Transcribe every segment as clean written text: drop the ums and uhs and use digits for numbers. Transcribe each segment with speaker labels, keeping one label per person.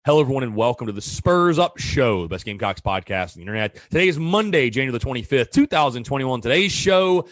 Speaker 1: Hello, everyone, and welcome to the Spurs Up Show, the best Gamecocks podcast on the internet. Today is Monday, January the 25th, 2021. Today's show,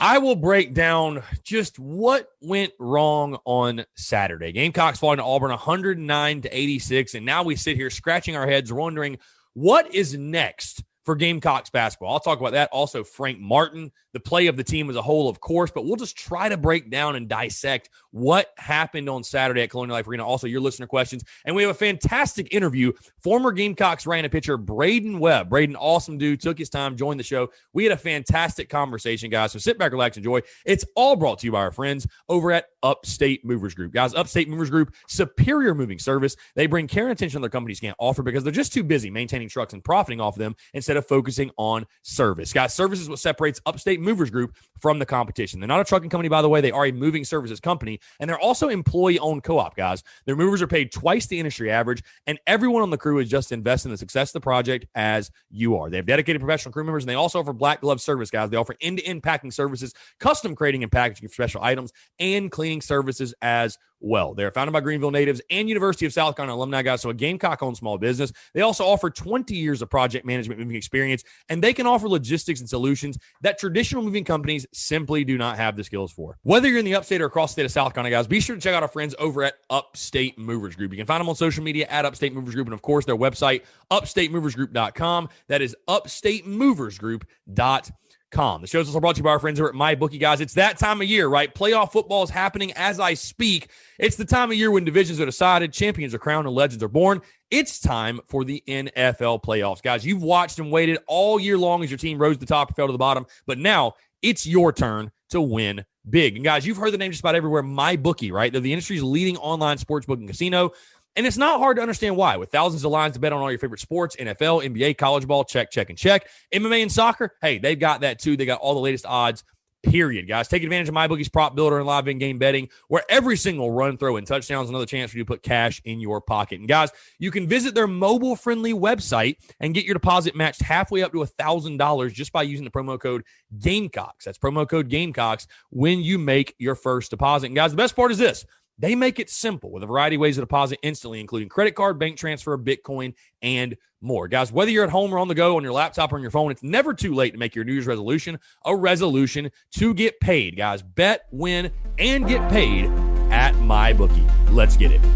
Speaker 1: I will break down just what went wrong on Saturday. Gamecocks falling to Auburn 109-86, and now we sit here scratching our heads wondering what is next for Gamecocks basketball. I'll talk about that. Also, Frank Martin, the play of the team as a whole, of course, but we'll just try to break down and dissect what happened on Saturday at Colonial Life Arena. Also, your listener questions. And we have a fantastic interview. Former Gamecocks right-handed pitcher Braden Webb. Braden, awesome dude, took his time, joined the show. We had a fantastic conversation, guys. So sit back, relax, enjoy. It's all brought to you by our friends over at Upstate Movers Group. Guys, Upstate Movers Group, superior moving service. They bring care and attention their companies can't offer because they're just too busy maintaining trucks and profiting off of them instead of focusing on service. Guys, service is what separates Upstate Movers Group from the competition. They're not a trucking company, by the way. They are a moving services company, and they're also employee-owned co-op, guys. Their movers are paid twice the industry average, and everyone on the crew is just investing in the success of the project as you are. They have dedicated professional crew members, and they also offer black glove service, guys. They offer end-to-end packing services, custom crating and packaging of special items, and cleaning services as well. They're founded by Greenville natives and University of South Carolina alumni, guys, so a Gamecock-owned small business. They also offer 20 years of project management moving experience, and they can offer logistics and solutions that traditional moving companies simply do not have the skills for. Whether you're in the upstate or across the state of South Carolina, guys, be sure to check out our friends over at Upstate Movers Group. You can find them on social media at Upstate Movers Group, and of course, their website, upstatemoversgroup.com. That is upstatemoversgroup.com. The show's also brought to you by our friends over at MyBookie, guys. It's that time of year, right? Playoff football is happening as I speak. It's the time of year when divisions are decided, champions are crowned, and legends are born. It's time for the NFL playoffs, guys. You've watched and waited all year long as your team rose to the top or fell to the bottom, but now it's your turn to win big. And guys, you've heard the name just about everywhere, MyBookie, right? They're the industry's leading online sports booking casino. And it's not hard to understand why. With thousands of lines to bet on all your favorite sports, NFL, NBA, college ball, check, and check. MMA and soccer, hey, they've got that too. They got all the latest odds, period, guys. Take advantage of MyBookie's prop builder and live in-game betting, where every single run, throw, and touchdown is another chance for you to put cash in your pocket. And guys, you can visit their mobile-friendly website and get your deposit matched halfway up to $1,000 just by using the promo code Gamecocks. That's promo code Gamecocks when you make your first deposit. And guys, the best part is this. They make it simple with a variety of ways to deposit instantly, including credit card, bank transfer, Bitcoin, and more. Guys, whether you're at home or on the go, on your laptop or on your phone, it's never too late to make your New Year's resolution a resolution to get paid. Guys, bet, win, and get paid at MyBookie. Let's get it.
Speaker 2: –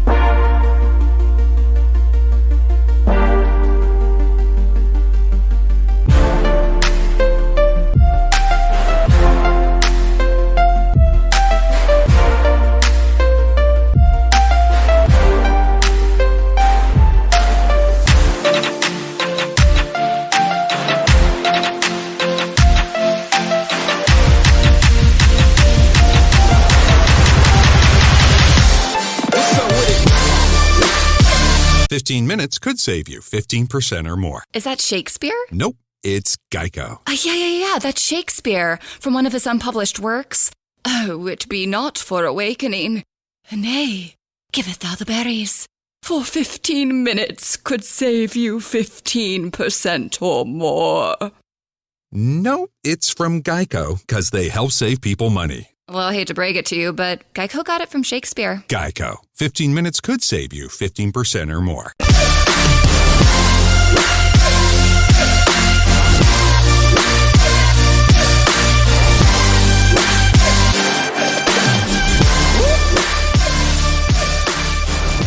Speaker 2: 15 minutes could save you 15% or more.
Speaker 3: Is that Shakespeare?
Speaker 2: Nope, it's Geico.
Speaker 3: Yeah, that's Shakespeare from one of his unpublished works. Oh, it be not for awakening. Nay, giveth thou the berries. For 15 minutes could save you 15% or more.
Speaker 2: No, it's from Geico, because they help save people money.
Speaker 3: Well, I hate to break it to you, but Geico got it from Shakespeare.
Speaker 2: Geico. 15 minutes could save you 15% or more.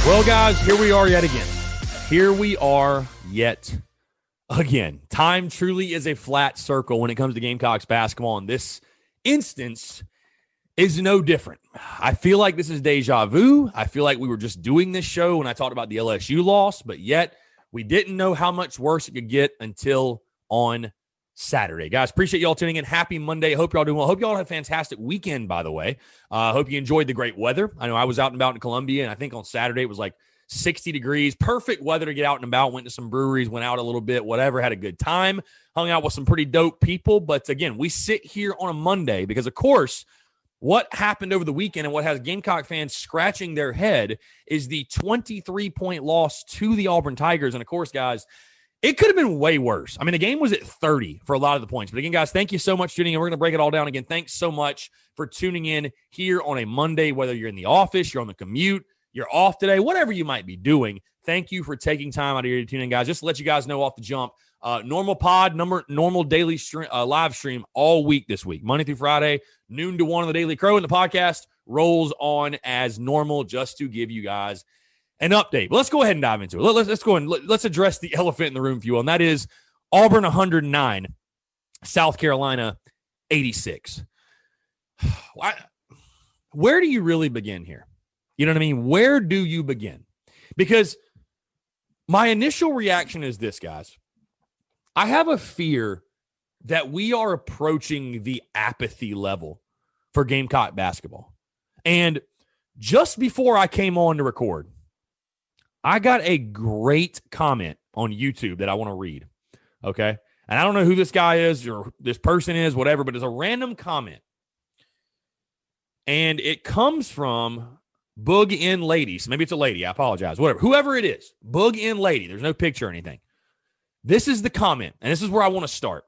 Speaker 1: Well, guys, here we are yet again. Time truly is a flat circle when it comes to Gamecocks basketball, and this instance is no different. I feel like this is deja vu. I feel like we were just doing this show when I talked about the LSU loss, but yet we didn't know how much worse it could get until on Saturday. Guys, appreciate y'all tuning in. Happy Monday. Hope y'all doing well. Hope y'all had a fantastic weekend, by the way. Hope you enjoyed the great weather. I know I was out and about in Columbia, and I think on Saturday it was like 60 degrees. Perfect weather to get out and about. Went to some breweries, went out a little bit, whatever. Had a good time. Hung out with some pretty dope people. But again, we sit here on a Monday because, of course, what happened over the weekend and what has Gamecock fans scratching their head is the 23-point loss to the Auburn Tigers. And, of course, guys, it could have been way worse. I mean, the game was at 30 for a lot of the points. But, again, guys, thank you so much for tuning in. We're going to break it all down again. Thanks so much for tuning in here on a Monday, whether you're in the office, you're on the commute, you're off today, whatever you might be doing. thank you for taking time out of your to tune in, guys. Just to let you guys know off the jump, normal daily stream, live stream all week this week, Monday through Friday, noon to 1 on the Daily Crow, and the podcast rolls on as normal just to give you guys an update. But let's go ahead and dive into it. Let's go and let's address the elephant in the room, if you will, and that is Auburn 109, South Carolina 86. Where do you really begin here? You know what I mean? Where do you begin? Because my initial reaction is this, guys. I have a fear that we are approaching the apathy level for Gamecock basketball. And just before I came on to record, I got a great comment on YouTube that I want to read. Okay? And I don't know who this guy is or this person is, whatever, but it's a random comment. And it comes from Boog In Lady. So maybe it's a lady. I apologize. Whatever. Whoever it is. Boog In Lady. There's no picture or anything. This is the comment, and this is where I want to start.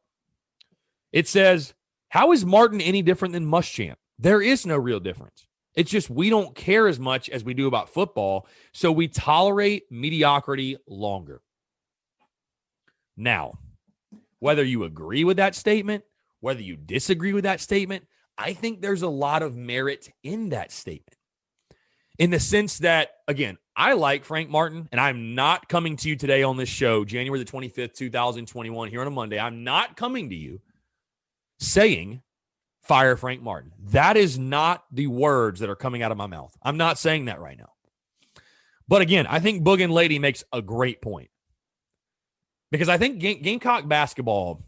Speaker 1: It says, how is Martin any different than Muschamp? There is no real difference. It's just we don't care as much as we do about football, so we tolerate mediocrity longer. Now, whether you agree with that statement, whether you disagree with that statement, I think there's a lot of merit in that statement. In the sense that, again, I like Frank Martin, and I'm not coming to you today on this show, January the 25th, 2021, here on a Monday. I'm not coming to you saying, fire Frank Martin. That is not the words that are coming out of my mouth. I'm not saying that right now. But again, I think Boog and Lady makes a great point. Because I think Gamecock basketball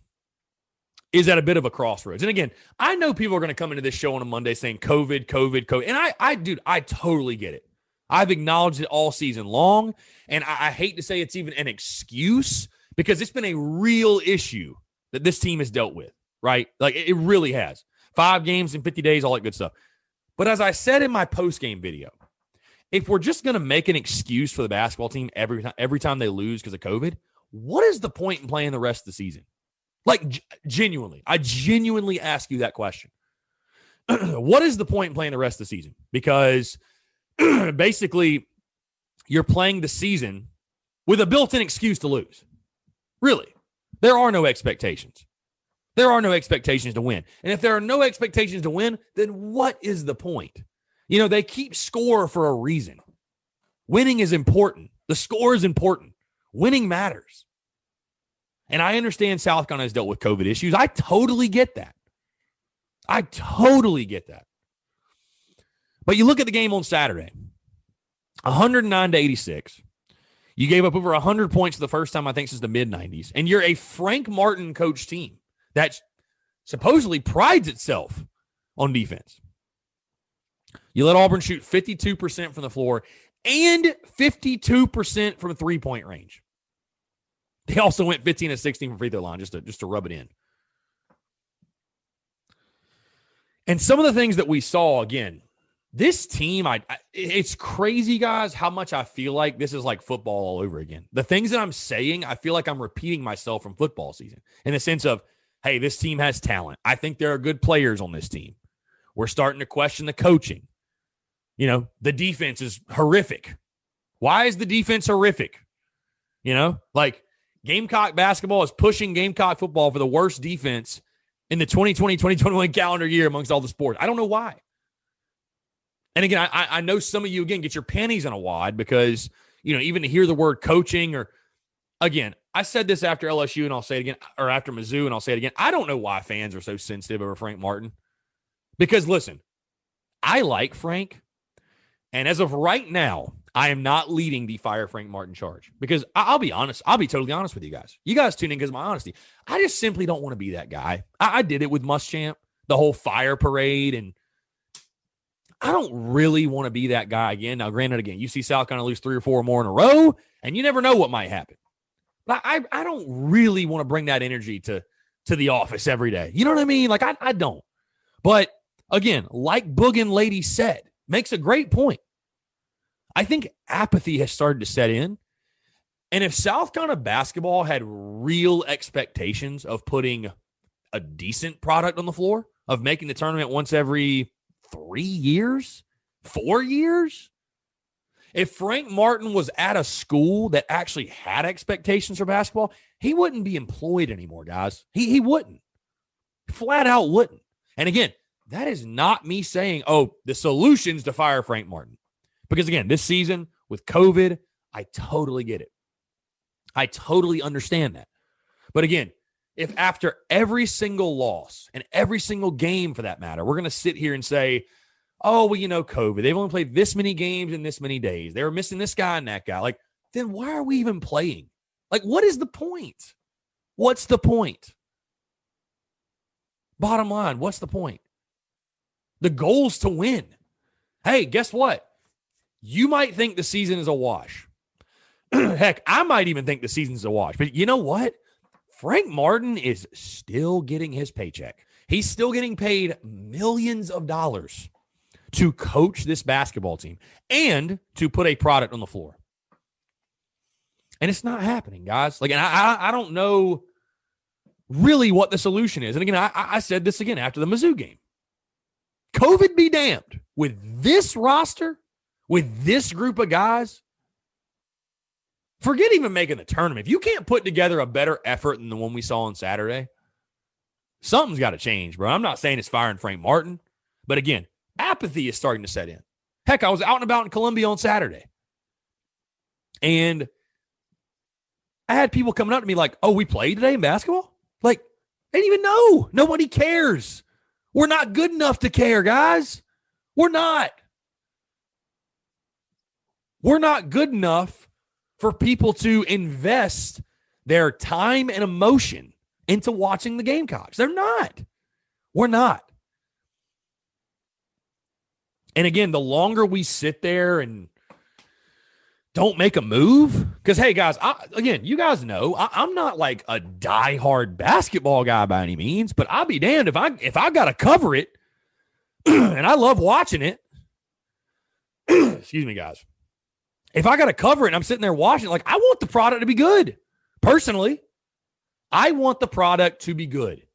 Speaker 1: is at a bit of a crossroads. And again, I know people are going to come into this show on a Monday saying COVID. And I totally get it. I've acknowledged it all season long. And I hate to say it's even an excuse because it's been a real issue that this team has dealt with, right? Like it really has. 5 games in 50 days, all that good stuff. But as I said in my post-game video, if we're just going to make an excuse for the basketball team every time they lose because of COVID, what is the point in playing the rest of the season? Like, genuinely, I genuinely ask you that question. What is the point in playing the rest of the season? Because basically, you're playing the season with a built-in excuse to lose. Really. There are no expectations. There are no expectations to win. And if there are no expectations to win, then what is the point? You know, they keep score for a reason. Winning is important. The score is important. Winning matters. And I understand South Carolina has dealt with COVID issues. I totally get that. But you look at the game on Saturday, 109-86. You gave up over 100 points for the first time, I think, since the mid-90s. And you're a Frank Martin coach team that supposedly prides itself on defense. You let Auburn shoot 52% from the floor and 52% from three-point range. They also went 15 of 16 from free throw line, just to rub it in. And some of the things that we saw, again, this team, it's crazy, guys, how much I feel like this is like football all over again. The things that I'm saying, I feel like I'm repeating myself from football season in the sense of, hey, this team has talent. I think there are good players on this team. We're starting to question the coaching. You know, the defense is horrific. Why is the defense horrific? You know, like Gamecock basketball is pushing Gamecock football for the worst defense in the 2020-2021 calendar year amongst all the sports. I don't know why. And again, I know some of you, again, get your panties in a wad because, you know, even to hear the word coaching or, again, I said this after LSU and I'll say it again, or after Mizzou and I'll say it again. I don't know why fans are so sensitive over Frank Martin. Because, listen, I like Frank. And as of right now, I am not leading the fire Frank Martin charge. Because I'll be honest. I'll be totally honest with you guys. You guys tune in because of my honesty. I just simply don't want to be that guy. I did it with Muschamp, the whole fire parade, and I don't really want to be that guy again. Now, granted, again, you see South Carolina lose 3 or 4 more in a row, and you never know what might happen. But I don't really want to bring that energy to the office every day. You know what I mean? Like, I don't. But, again, like Boogin Lady said, makes a great point. I think apathy has started to set in. And if South Carolina basketball had real expectations of putting a decent product on the floor, of making the tournament once every 3 years, 4 years, If Frank Martin was at a school that actually had expectations for basketball, he wouldn't be employed anymore, guys. He wouldn't. Flat out wouldn't. And again, that is not me saying, oh, the solution's to fire Frank Martin. Because again, this season with COVID, I totally get it. I totally understand that. But again, if after every single loss and every single game for that matter, we're going to sit here and say, oh, well, COVID, they've only played this many games in this many days. They were missing this guy and that guy. Like, then why are we even playing? Like, what is the point? What's the point? Bottom line, what's the point? The goal's to win. Hey, guess what? You might think the season is a wash. Heck, I might even think the season's a wash. But you know what? Frank Martin is still getting his paycheck. He's still getting paid millions of dollars to coach this basketball team and to put a product on the floor. And it's not happening, guys. Like, and I don't know really what the solution is. And again, I said this again after the Mizzou game. COVID be damned. With this roster, with this group of guys, forget even making the tournament. If you can't put together a better effort than the one we saw on Saturday, something's got to change, bro. I'm not saying it's firing Frank Martin, but again, apathy is starting to set in. Heck, I was out and about in Columbia on Saturday, and I had people coming up to me like, oh, we played today in basketball? Like, they didn't even know. Nobody cares. We're not good enough to care, guys. We're not. We're not good enough for people to invest their time and emotion into watching the Gamecocks. They're not. We're not. And again, the longer we sit there and don't make a move, because, hey, guys, again, you guys know I'm not like a diehard basketball guy by any means, but I'll be damned if I got to cover it, and I love watching it. Excuse me, guys. If I got to cover it and I'm sitting there watching it, like, I want the product to be good. Personally, I want the product to be good,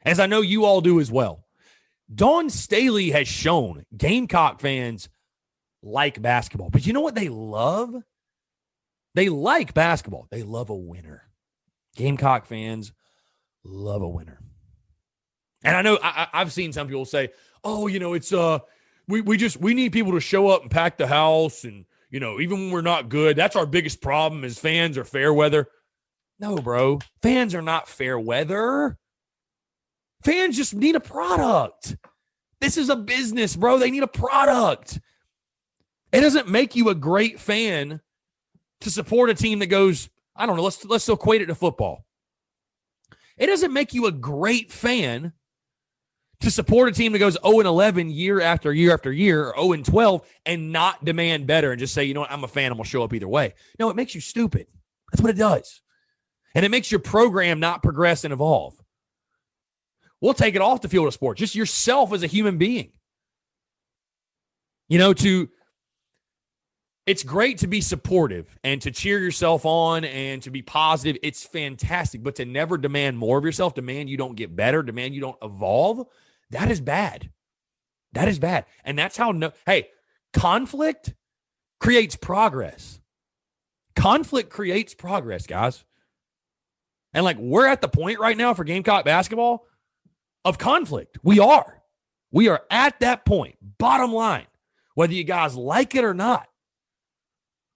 Speaker 1: as I know you all do as well. Dawn Staley has shown Gamecock fans like basketball. But you know what they love? They like basketball. They love a winner. Gamecock fans love a winner. And I know I've seen some people say, oh, it's we need people to show up and pack the house, and even when we're not good, that's our biggest problem is fans are fair weather. No, bro. Fans are not fair weather. Fans just need a product. This is a business, bro. They need a product. It doesn't make you a great fan to support a team that goes, I don't know, let's equate it to football. It doesn't make you a great fan to support a team that goes 0-11 year after year after year, or 0-12, and not demand better and just say, you know what, I'm a fan, I'm going to show up either way. No, it makes you stupid. That's what it does. And it makes your program not progress and evolve. We'll take it off the field of sports, just yourself as a human being. It's great to be supportive and to cheer yourself on and to be positive. It's fantastic. But to never demand more of yourself, demand you don't get better, demand you don't evolve, that is bad. That is bad. And that's how, conflict creates progress. Conflict creates progress, guys. And we're at the point right now for Gamecock basketball of conflict. We are. We are at that point. Bottom line, whether you guys like it or not,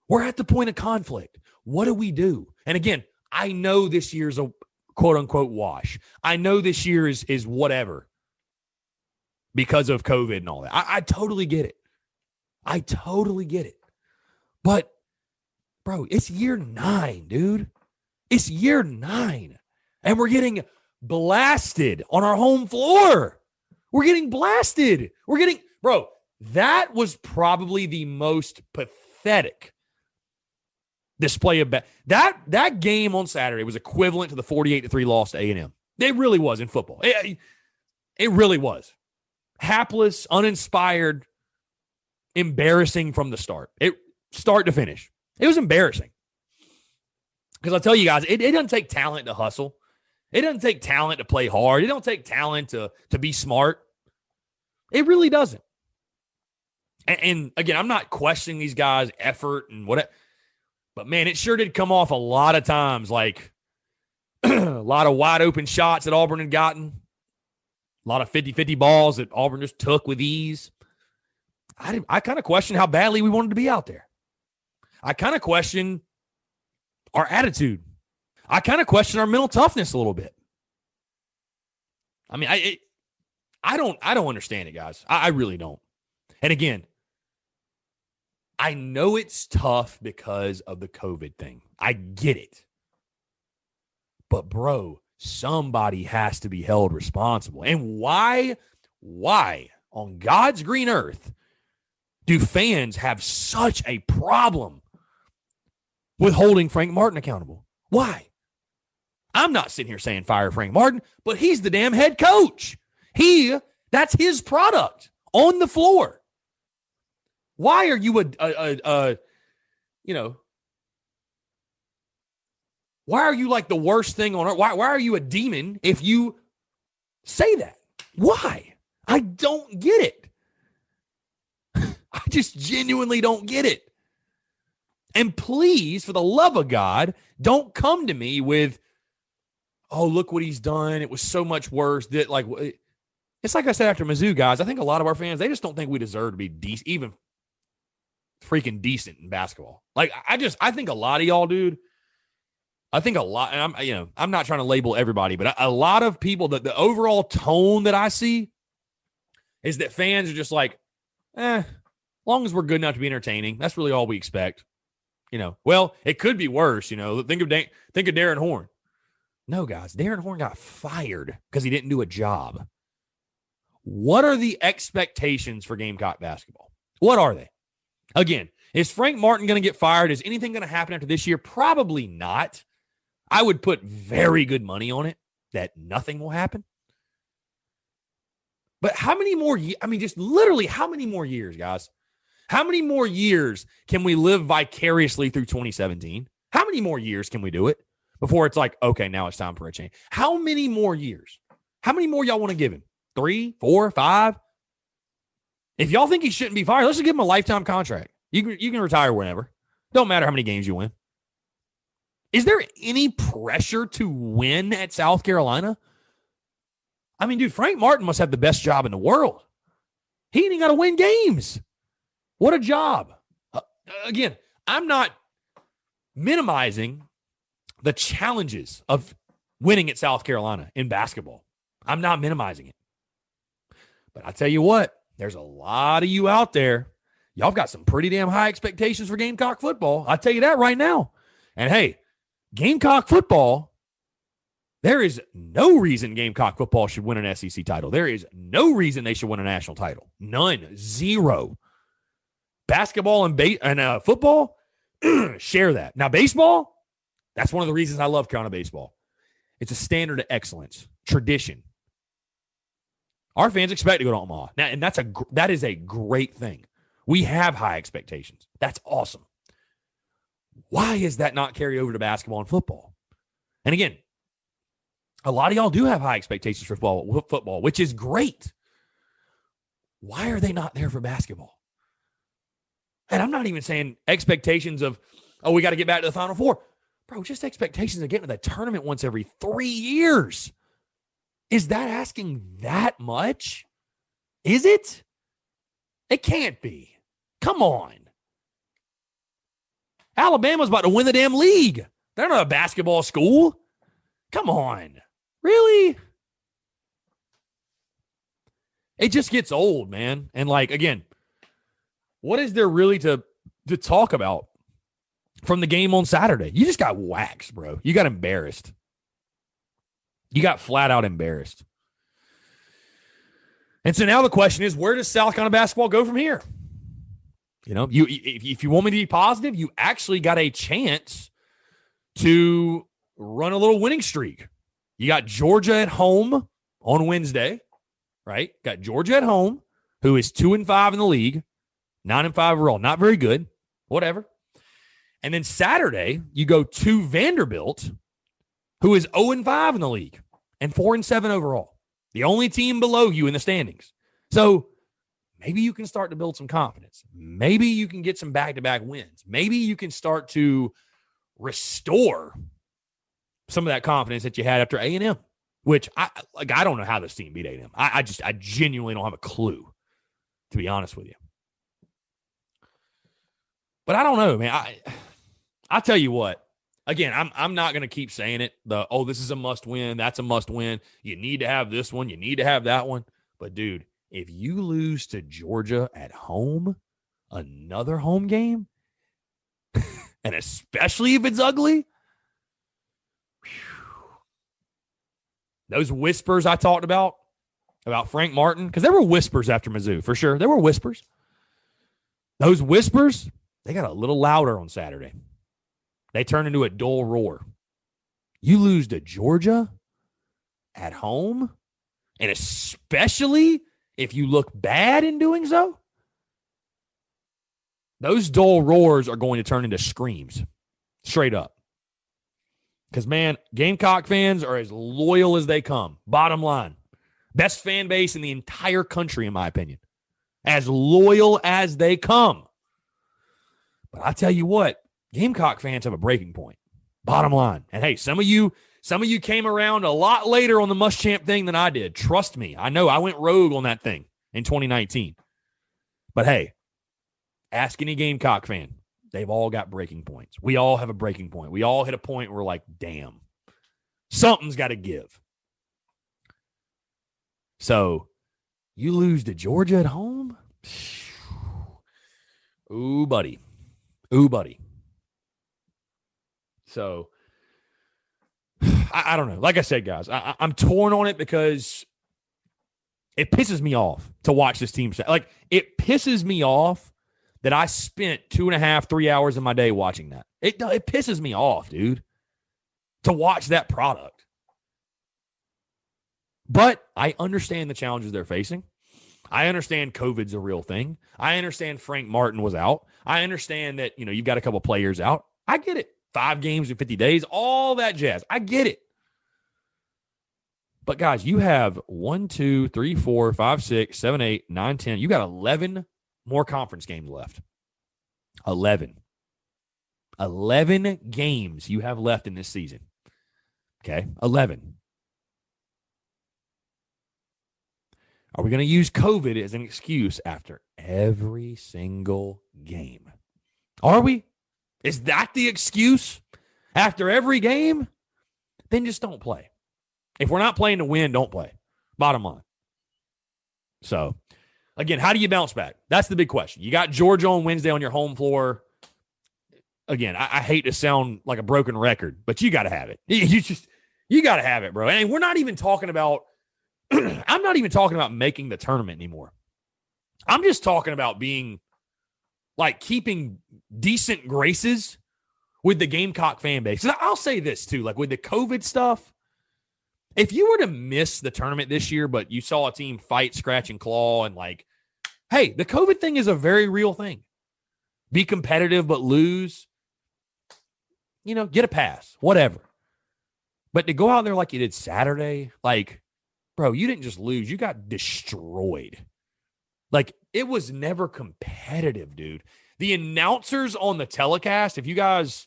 Speaker 1: we're at the point of conflict. What do we do? And again, I know this year's a quote-unquote wash. I know this year is whatever because of COVID and all that. I totally get it. I totally get it. But, bro, it's year 9, dude. It's year 9. And we're getting blasted on our home floor. We're getting blasted. Bro, that was probably the most pathetic display of that game on Saturday was equivalent to the 48-3 loss to A&M. It really was in football. It really was. Hapless, uninspired, embarrassing from the start. Start to finish. It was embarrassing. Because I'll tell you guys, it doesn't take talent to hustle. It doesn't take talent to play hard. It don't take talent to be smart. It really doesn't. And again, I'm not questioning these guys' effort and whatever, but man, it sure did come off a lot of times like a lot of wide open shots that Auburn had gotten, a lot of 50-50 balls that Auburn just took with ease. I kind of question how badly we wanted to be out there. I kind of question our attitude. I kind of question our mental toughness a little bit. I mean, I don't understand it, guys. I really don't. And again, I know it's tough because of the COVID thing. I get it. But bro, somebody has to be held responsible. And why on God's green earth do fans have such a problem with holding Frank Martin accountable? Why? I'm not sitting here saying fire Frank Martin, but he's the damn head coach. That's his product on the floor. Why are you why are you like the worst thing on earth? Why are you a demon if you say that? Why? I don't get it. I just genuinely don't get it. And please, for the love of God, don't come to me with, oh, look what he's done. It was so much worse. That like, it's like I said after Mizzou, guys. I think a lot of our fans, they just don't think we deserve to be decent, even freaking decent in basketball. Like, I think a lot of y'all, dude. I think a lot, and I'm not trying to label everybody, but a lot of people, that the overall tone that I see is that fans are just like, as long as we're good enough to be entertaining, that's really all we expect. Well, it could be worse. Think of Darren Horn. No, guys, Darren Horn got fired because he didn't do a job. What are the expectations for Gamecock basketball? What are they? Again, is Frank Martin going to get fired? Is anything going to happen after this year? Probably not. I would put very good money on it that nothing will happen. But how many more just literally how many more years, guys? How many more years can we live vicariously through 2017? How many more years can we do it before it's like, okay, now it's time for a change? How many more years? How many more y'all want to give him? 3, 4, 5? If y'all think he shouldn't be fired, let's just give him a lifetime contract. You can retire whenever. Don't matter how many games you win. Is there any pressure to win at South Carolina? I mean, dude, Frank Martin must have the best job in the world. He ain't got to win games. What a job. Again, I'm not minimizing the challenges of winning at South Carolina in basketball. I'm not minimizing it. But I tell you what, there's a lot of you out there. Y'all got some pretty damn high expectations for Gamecock football. I'll tell you that right now. And hey, Gamecock football, there is no reason Gamecock football should win an SEC title. There is no reason they should win a national title. None. Zero. Basketball and football, share that. Now, baseball, that's one of the reasons I love Carolina baseball. It's a standard of excellence, tradition. Our fans expect to go to Omaha. Now, and that is a great thing. We have high expectations. That's awesome. Why is that not carried over to basketball and football? And again, a lot of y'all do have high expectations for football, which is great. Why are they not there for basketball? And I'm not even saying expectations of, we got to get back to the Final Four. Bro, just expectations of getting to the tournament once every 3 years. Is that asking that much? Is it? It can't be. Come on. Alabama's about to win the damn league. They're not a basketball school. Come on. Really? It just gets old, man. And again, what is there really to talk about from the game on Saturday? You just got waxed, bro. You got embarrassed. You got flat out embarrassed. And so now the question is, where does South Carolina basketball go from here? If you want me to be positive, you actually got a chance to run a little winning streak. You got Georgia at home on Wednesday, right? Got Georgia at home, who is 2-5 in the league, 9-5 overall. Not very good. Whatever. And then Saturday, you go to Vanderbilt, who is 0-5 in the league and 4-7 overall. The only team below you in the standings. So maybe you can start to build some confidence. Maybe you can get some back-to-back wins. Maybe you can start to restore some of that confidence that you had after A&M, which I don't know how this team beat A&M. I genuinely don't have a clue, to be honest with you. But I don't know, man. I tell you what. Again, I'm not going to keep saying it. This is a must win. That's a must win. You need to have this one. You need to have that one. But, dude, if you lose to Georgia at home, another home game, and especially if it's ugly, those whispers I talked about Frank Martin, because there were whispers after Mizzou, for sure. There were whispers. Those whispers, they got a little louder on Saturday. They turned into a dull roar. You lose to Georgia at home, and especially if you look bad in doing so, those dull roars are going to turn into screams, straight up. Because, man, Gamecock fans are as loyal as they come. Bottom line. Best fan base in the entire country, in my opinion. As loyal as they come. But I tell you what, Gamecock fans have a breaking point. Bottom line. And hey, some of you came around a lot later on the Muschamp thing than I did. Trust me. I know I went rogue on that thing in 2019. But hey, ask any Gamecock fan. They've all got breaking points. We all have a breaking point. We all hit a point where we're like, damn, something's got to give. So you lose to Georgia at home? Ooh, buddy. Ooh, buddy. So, I don't know. Like I said, guys, I'm torn on it because it pisses me off to watch this team. Like, it pisses me off that I spent 2.5, 3 hours of my day watching that. It pisses me off, dude, to watch that product. But I understand the challenges they're facing. I understand COVID's a real thing. I understand Frank Martin was out. I understand that, you've got a couple players out. I get it. 5 games in 50 days, all that jazz. I get it. But, guys, you have 1, 2, 3, 4, 5, 6, 7, 8, 9, 10. You got 11 more conference games left. 11 games you have left in this season. Okay, 11. Are we going to use COVID as an excuse after every single game? Are we? Is that the excuse after every game? Then just don't play. If we're not playing to win, don't play. Bottom line. So, again, how do you bounce back? That's the big question. You got Georgia on Wednesday on your home floor. Again, I hate to sound like a broken record, but you got to have it. You got to have it, bro. And we're not even talking about I'm not even talking about making the tournament anymore. I'm just talking about being keeping decent graces with the Gamecock fan base. And I'll say this too, with the COVID stuff, if you were to miss the tournament this year, but you saw a team fight, scratch, and claw, and hey, the COVID thing is a very real thing. Be competitive, but lose. Get a pass, whatever. But to go out there like you did Saturday, bro, you didn't just lose. You got destroyed. It was never competitive, dude. The announcers on the telecast, if you guys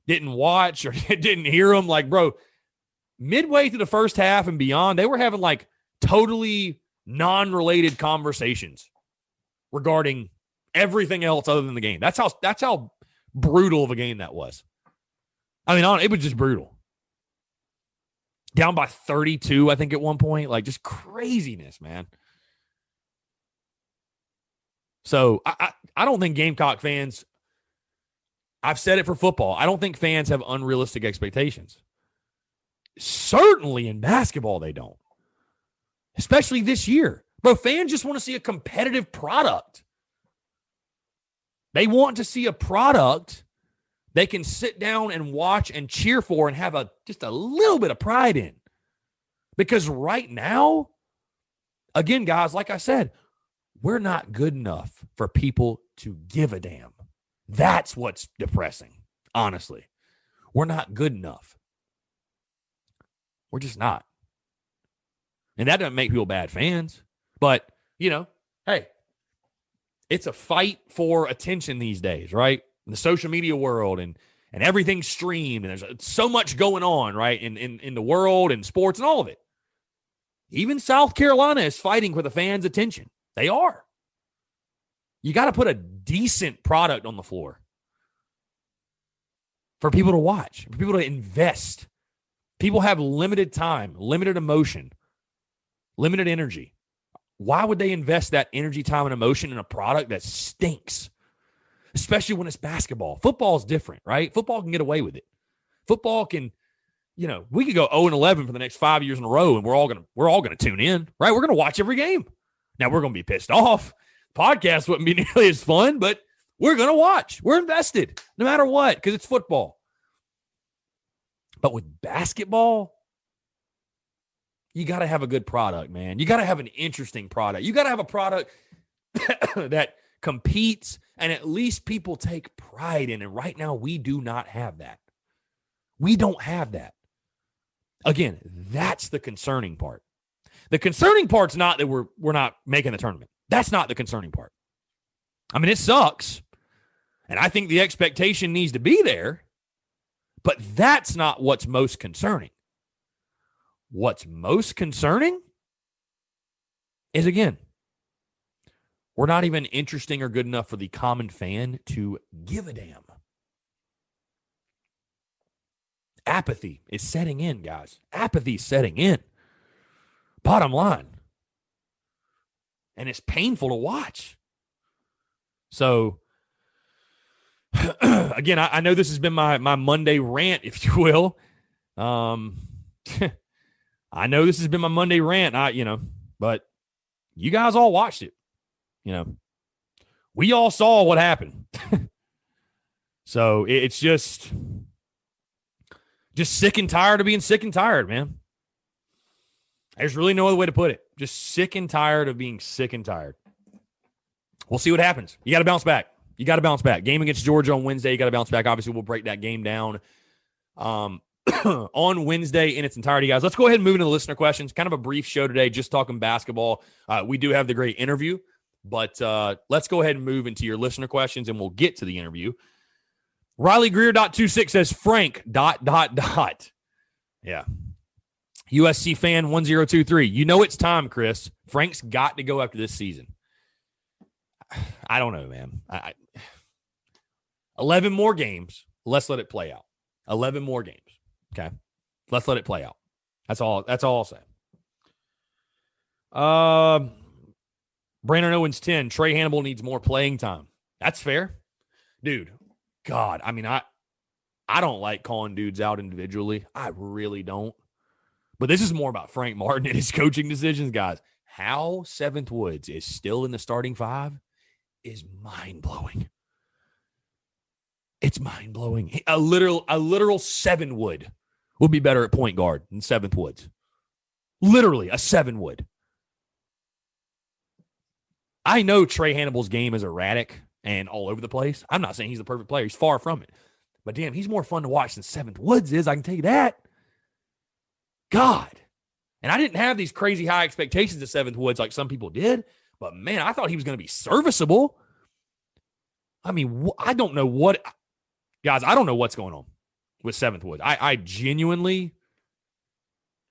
Speaker 1: didn't watch or didn't hear them, bro, midway through the first half and beyond, they were having totally non-related conversations regarding everything else other than the game. That's how brutal of a game that was. I mean, it was just brutal. Down by 32, I think, at one point. Just craziness, man. So, I don't think Gamecock fans, I've said it for football, I don't think fans have unrealistic expectations. Certainly in basketball, they don't. Especially this year. Bro, fans just want to see a competitive product. They want to see a product they can sit down and watch and cheer for and have just a little bit of pride in. Because right now, again, guys, like I said, we're not good enough for people to give a damn. That's what's depressing, honestly. We're not good enough. We're just not. And that doesn't make people bad fans. But, hey, It's a fight for attention these days, right? In the social media world and everything's streamed, and there's so much going on, right, in the world and sports and all of it. Even South Carolina is fighting for the fans' attention. They are. You got to put a decent product on the floor for people to watch, for people to invest. People have limited time, limited emotion, limited energy. Why would they invest that energy, time, and emotion in a product that stinks? Especially when it's basketball. Football is different, right? Football can get away with it. Football can, we could go 0-11 for the next 5 years in a row, and we're all gonna tune in, right? We're gonna watch every game. Now we're gonna be pissed off. Podcast wouldn't be nearly as fun, but we're gonna watch. We're invested, no matter what, because it's football. But with basketball, you got to have a good product, man. You got to have an interesting product. You got to have a product that competes and at least people take pride in. And right now, we do not have that. We don't have that. Again, that's the concerning part. The concerning part's not that we're not making the tournament. That's not the concerning part. I mean, it sucks. And I think the expectation needs to be there. But that's not what's most concerning. What's most concerning is, again, we're not even interesting or good enough for the common fan to give a damn. Apathy is setting in, guys. Apathy is setting in. Bottom line. And it's painful to watch. So, again, I know this has been my Monday rant, if you will. I know this has been my Monday rant, but you guys all watched it. We all saw what happened. So it's just sick and tired of being sick and tired, man. There's really no other way to put it. Just sick and tired of being sick and tired. We'll see what happens. You got to bounce back. Game against Georgia on Wednesday. You got to bounce back. Obviously, we'll break that game down on Wednesday in its entirety, guys. Let's go ahead and move into the listener questions. Kind of a brief show today, just talking basketball. We do have the great interview, but let's go ahead and move into your listener questions, and we'll get to the interview. Riley Greer.26 says, Frank, ... Yeah. USC fan 1023. It's time, Chris. Frank's got to go after this season. I don't know, man. 11 more games. Let's let it play out. 11 more games. Okay. Let's let it play out. That's all I'll say. Brandon Owens 10. Trey Hannibal needs more playing time. That's fair. Dude, God, I mean, I don't like calling dudes out individually. I really don't. But this is more about Frank Martin and his coaching decisions, guys. How Seventh Woods is still in the starting five is mind-blowing. It's mind-blowing. A literal 7 would be better at point guard than Seventh Woods. Literally, a 7 would. I know Trey Hannibal's game is erratic and all over the place. I'm not saying he's the perfect player. He's far from it. But damn, he's more fun to watch than Seventh Woods is. I can tell you that. God. And I didn't have these crazy high expectations of Seventh Woods like some people did. But, man, I thought he was going to be serviceable. I mean, I don't know what – guys, I don't know what's going on with Seventh Woods. I genuinely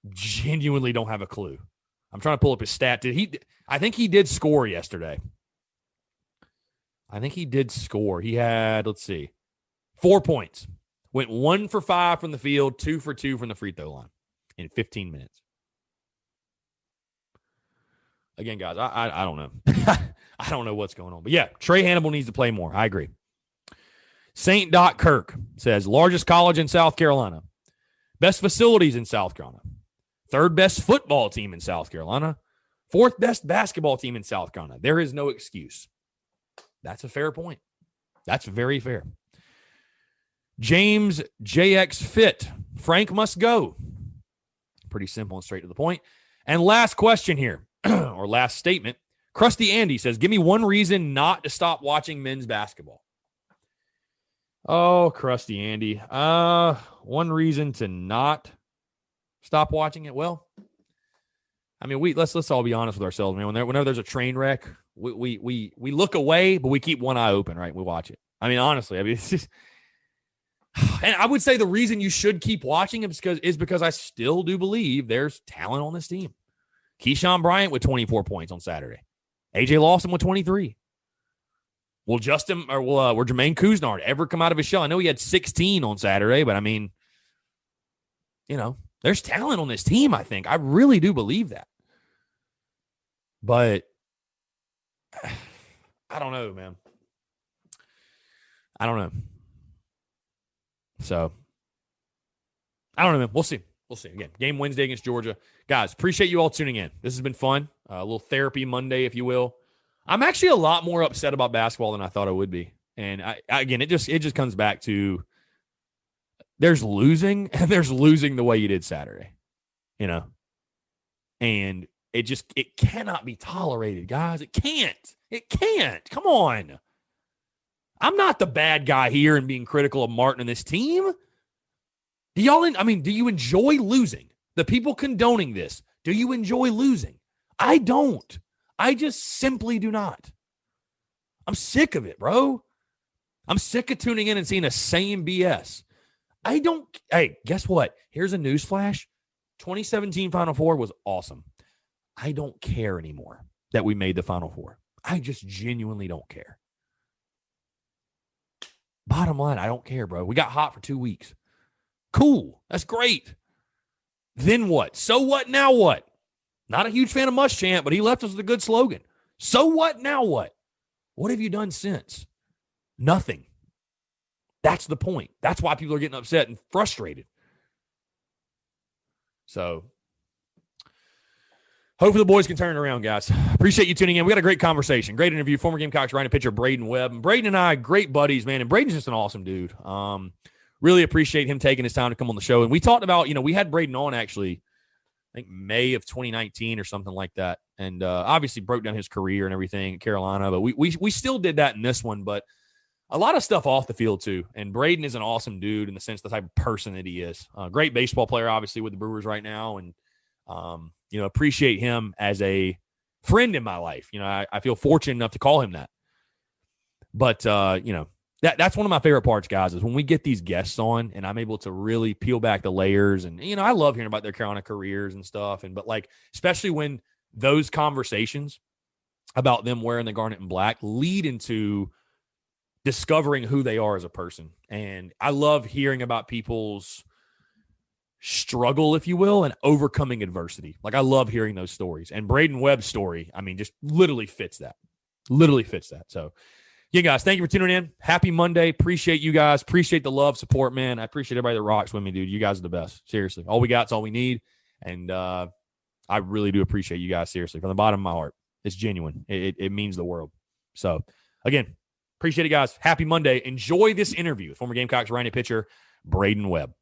Speaker 1: don't have a clue. I'm trying to pull up his stat. I think he did score yesterday. I think he did score. He had, 4 points. Went 1 for 5 from the field, 2 for 2 from the free throw line in 15 minutes. Again, guys, I don't know. I don't know what's going on. But, yeah, Trey Hannibal needs to play more. I agree. St. Dot Kirk says, largest college in South Carolina. Best facilities in South Carolina. Third best football team in South Carolina. Fourth best basketball team in South Carolina. There is no excuse. That's a fair point. That's very fair. James JX Fit. Frank must go. Pretty simple and straight to the point. And last question here, or last statement. Krusty Andy says, give me one reason not to stop watching men's basketball. Oh, Krusty Andy. One reason to not stop watching it. Well, I mean, let's all be honest with ourselves, man. Whenever there's a train wreck, We look away, but we keep one eye open, right? We watch it. I mean, honestly, it's just, and I would say the reason you should keep watching is because I still do believe there's talent on this team. Keyshawn Bryant with 24 points on Saturday. AJ Lawson with 23. Will Jermaine Couisnard ever come out of his shell? I know he had 16 on Saturday, but I mean, there's talent on this team, I think. I really do believe that. But I don't know, man. I don't know. So, I don't know, man. We'll see. We'll see. Again, game Wednesday against Georgia. Guys, appreciate you all tuning in. This has been fun. A little therapy Monday, if you will. I'm actually a lot more upset about basketball than I thought I would be. And again, it just comes back to there's losing, and there's losing the way you did Saturday. And it cannot be tolerated, guys. It can't. It can't. Come on. I'm not the bad guy here and being critical of Martin and this team. Do you enjoy losing? The people condoning this, do you enjoy losing? I don't. I just simply do not. I'm sick of it, bro. I'm sick of tuning in and seeing the same BS. Hey, guess what? Here's a news flash. 2017 Final Four was awesome. I don't care anymore that we made the Final Four. I just genuinely don't care. Bottom line, I don't care, bro. We got hot for 2 weeks. Cool. That's great. Then what? So what? Now what? Not a huge fan of Muschamp, but he left us with a good slogan. So what? Now what? What have you done since? Nothing. That's the point. That's why people are getting upset and frustrated. So, hopefully the boys can turn it around, guys. Appreciate you tuning in. We got a great conversation. Great interview. Former Gamecocks right pitcher Braden Webb. And Braden and I, great buddies, man. And Braden's just an awesome dude. Really appreciate him taking his time to come on the show. And we talked about, we had Braden on actually, I think May of 2019 or something like that. And obviously broke down his career and everything in Carolina. But we still did that in this one. But a lot of stuff off the field too. And Braden is an awesome dude in the sense the type of person that he is. Great baseball player, obviously, with the Brewers right now. And, appreciate him as a friend in my life. I feel fortunate enough to call him that. But, that's one of my favorite parts, guys, is when we get these guests on and I'm able to really peel back the layers. And, I love hearing about their Carolina careers and stuff. But especially when those conversations about them wearing the garnet and black lead into discovering who they are as a person. And I love hearing about people's struggle, if you will, and overcoming adversity. I love hearing those stories. And Braden Webb's story, just literally fits that. So, yeah, guys, thank you for tuning in. Happy Monday. Appreciate you guys. Appreciate the love, support, man. I appreciate everybody that rocks with me, dude. You guys are the best. Seriously. All we got is all we need. And I really do appreciate you guys, seriously, from the bottom of my heart. It's genuine. It means the world. So, again, appreciate it, guys. Happy Monday. Enjoy this interview with former Gamecocks right pitcher Braden Webb.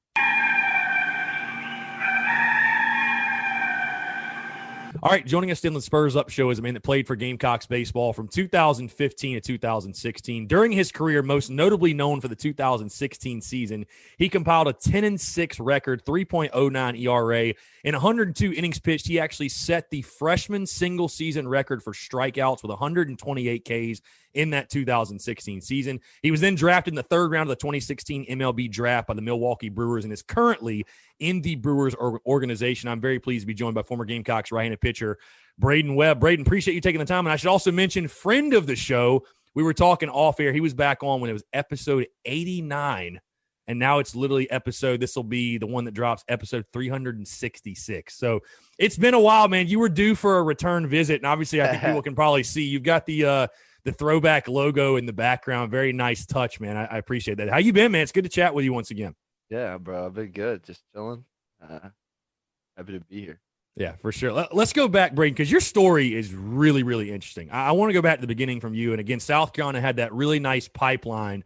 Speaker 1: All right, joining us in the Spurs Up Show is a man that played for Gamecocks baseball from 2015 to 2016. During his career, most notably known for the 2016 season, he compiled a 10-6 record, 3.09 ERA. In 102 innings pitched, he actually set the freshman single-season record for strikeouts with 128 Ks in that 2016 season. He was then drafted in the third round of the 2016 MLB draft by the Milwaukee Brewers and is currently in the Brewers organization. I'm very pleased to be joined by former Gamecocks right-handed pitcher Braden Webb. Braden, appreciate you taking the time. And I should also mention, friend of the show, we were talking off air. He was back on when it was episode 89. And now it's literally this will be the one that drops, episode 366. So it's been a while, man. You were due for a return visit. And obviously I think people can probably see you've got the throwback logo in the background. Very nice touch, man. I appreciate that. How you been, man? It's good to chat with you once again.
Speaker 4: Yeah, bro. I've been good. Just chilling. Happy to be here.
Speaker 1: Yeah, for sure. Let's go back, Braden, because your story is really, really interesting. I want to go back to the beginning from you. And again, South Carolina had that really nice pipeline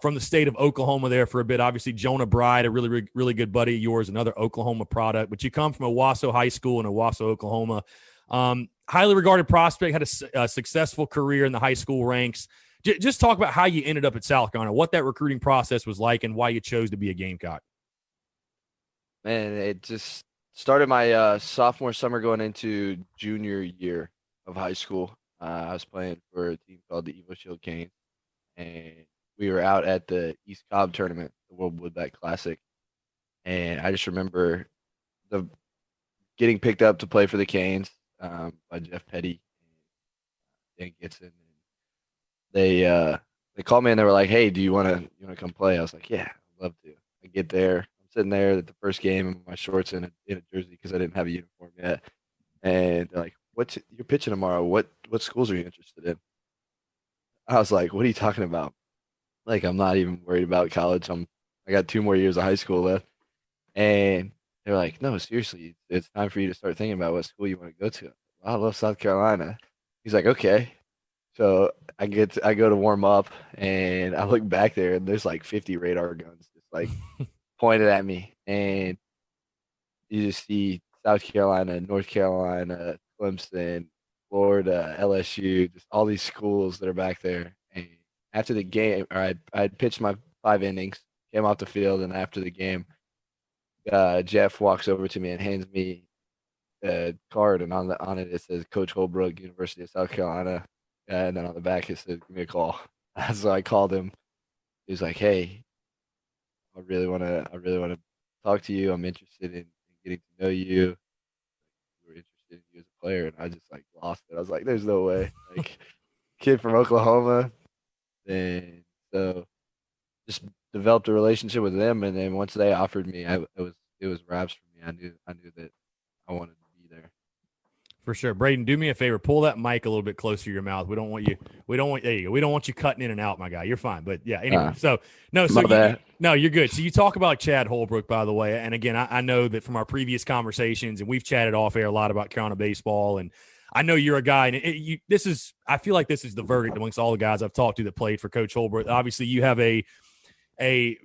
Speaker 1: from the state of Oklahoma there for a bit. Obviously, Jonah Bride, a really, really good buddy of yours, another Oklahoma product. But you come from Owasso High School in Owasso, Oklahoma. Highly regarded prospect, had a successful career in the high school ranks. Just talk about how you ended up at South Carolina, what that recruiting process was like, and why you chose to be a Gamecock.
Speaker 4: Man, it just started my sophomore summer going into junior year of high school. I was playing for a team called the Evo Shield Canes, and we were out at the East Cobb tournament, the World Woodbat Classic, and I just remember the getting picked up to play for the Canes by Jeff Petty and Dan Gitson. They called me and they were like, "Hey, do you wanna come play?" I was like, "Yeah, I'd love to." I get there, I'm sitting there at the first game in my shorts and in a jersey because I didn't have a uniform yet, and they're like, you're pitching tomorrow? What schools are you interested in?" I was like, "What are you talking about? Like, I'm not even worried about college. I got 2 more years of high school left." And they're like, "No, seriously, it's time for you to start thinking about what school you want to go to." I love South Carolina. He's like, "Okay." So I go to warm up and I look back there and there's like 50 radar guns just like pointed at me, and you just see South Carolina, North Carolina, Clemson, Florida, LSU, just all these schools that are back there. And after the game, I pitched my 5 innings, came off the field, and after the game, Jeff walks over to me and hands me a card, and on it says Coach Holbrook, University of South Carolina, and then on the back it says give me a call. So I called him. He was like, "Hey, I really wanna talk to you. I'm interested in getting to know you. We're interested in you as a player." And I just like lost it. I was like, "There's no way." Like, kid from Oklahoma, and so just developed a relationship with them. And then once they offered me, it was wraps for me. I knew that I wanted to be there.
Speaker 1: For sure. Braden, do me a favor. Pull that mic a little bit closer to your mouth. There you go. We don't want you cutting in and out, my guy. You're fine. But yeah, anyway. No, you're good. So you talk about Chad Holbrook, by the way. And again, I know that from our previous conversations, and we've chatted off air a lot about Carolina baseball. And I know you're a guy, and I feel like this is the verdict amongst all the guys I've talked to that played for Coach Holbrook. Obviously, you have a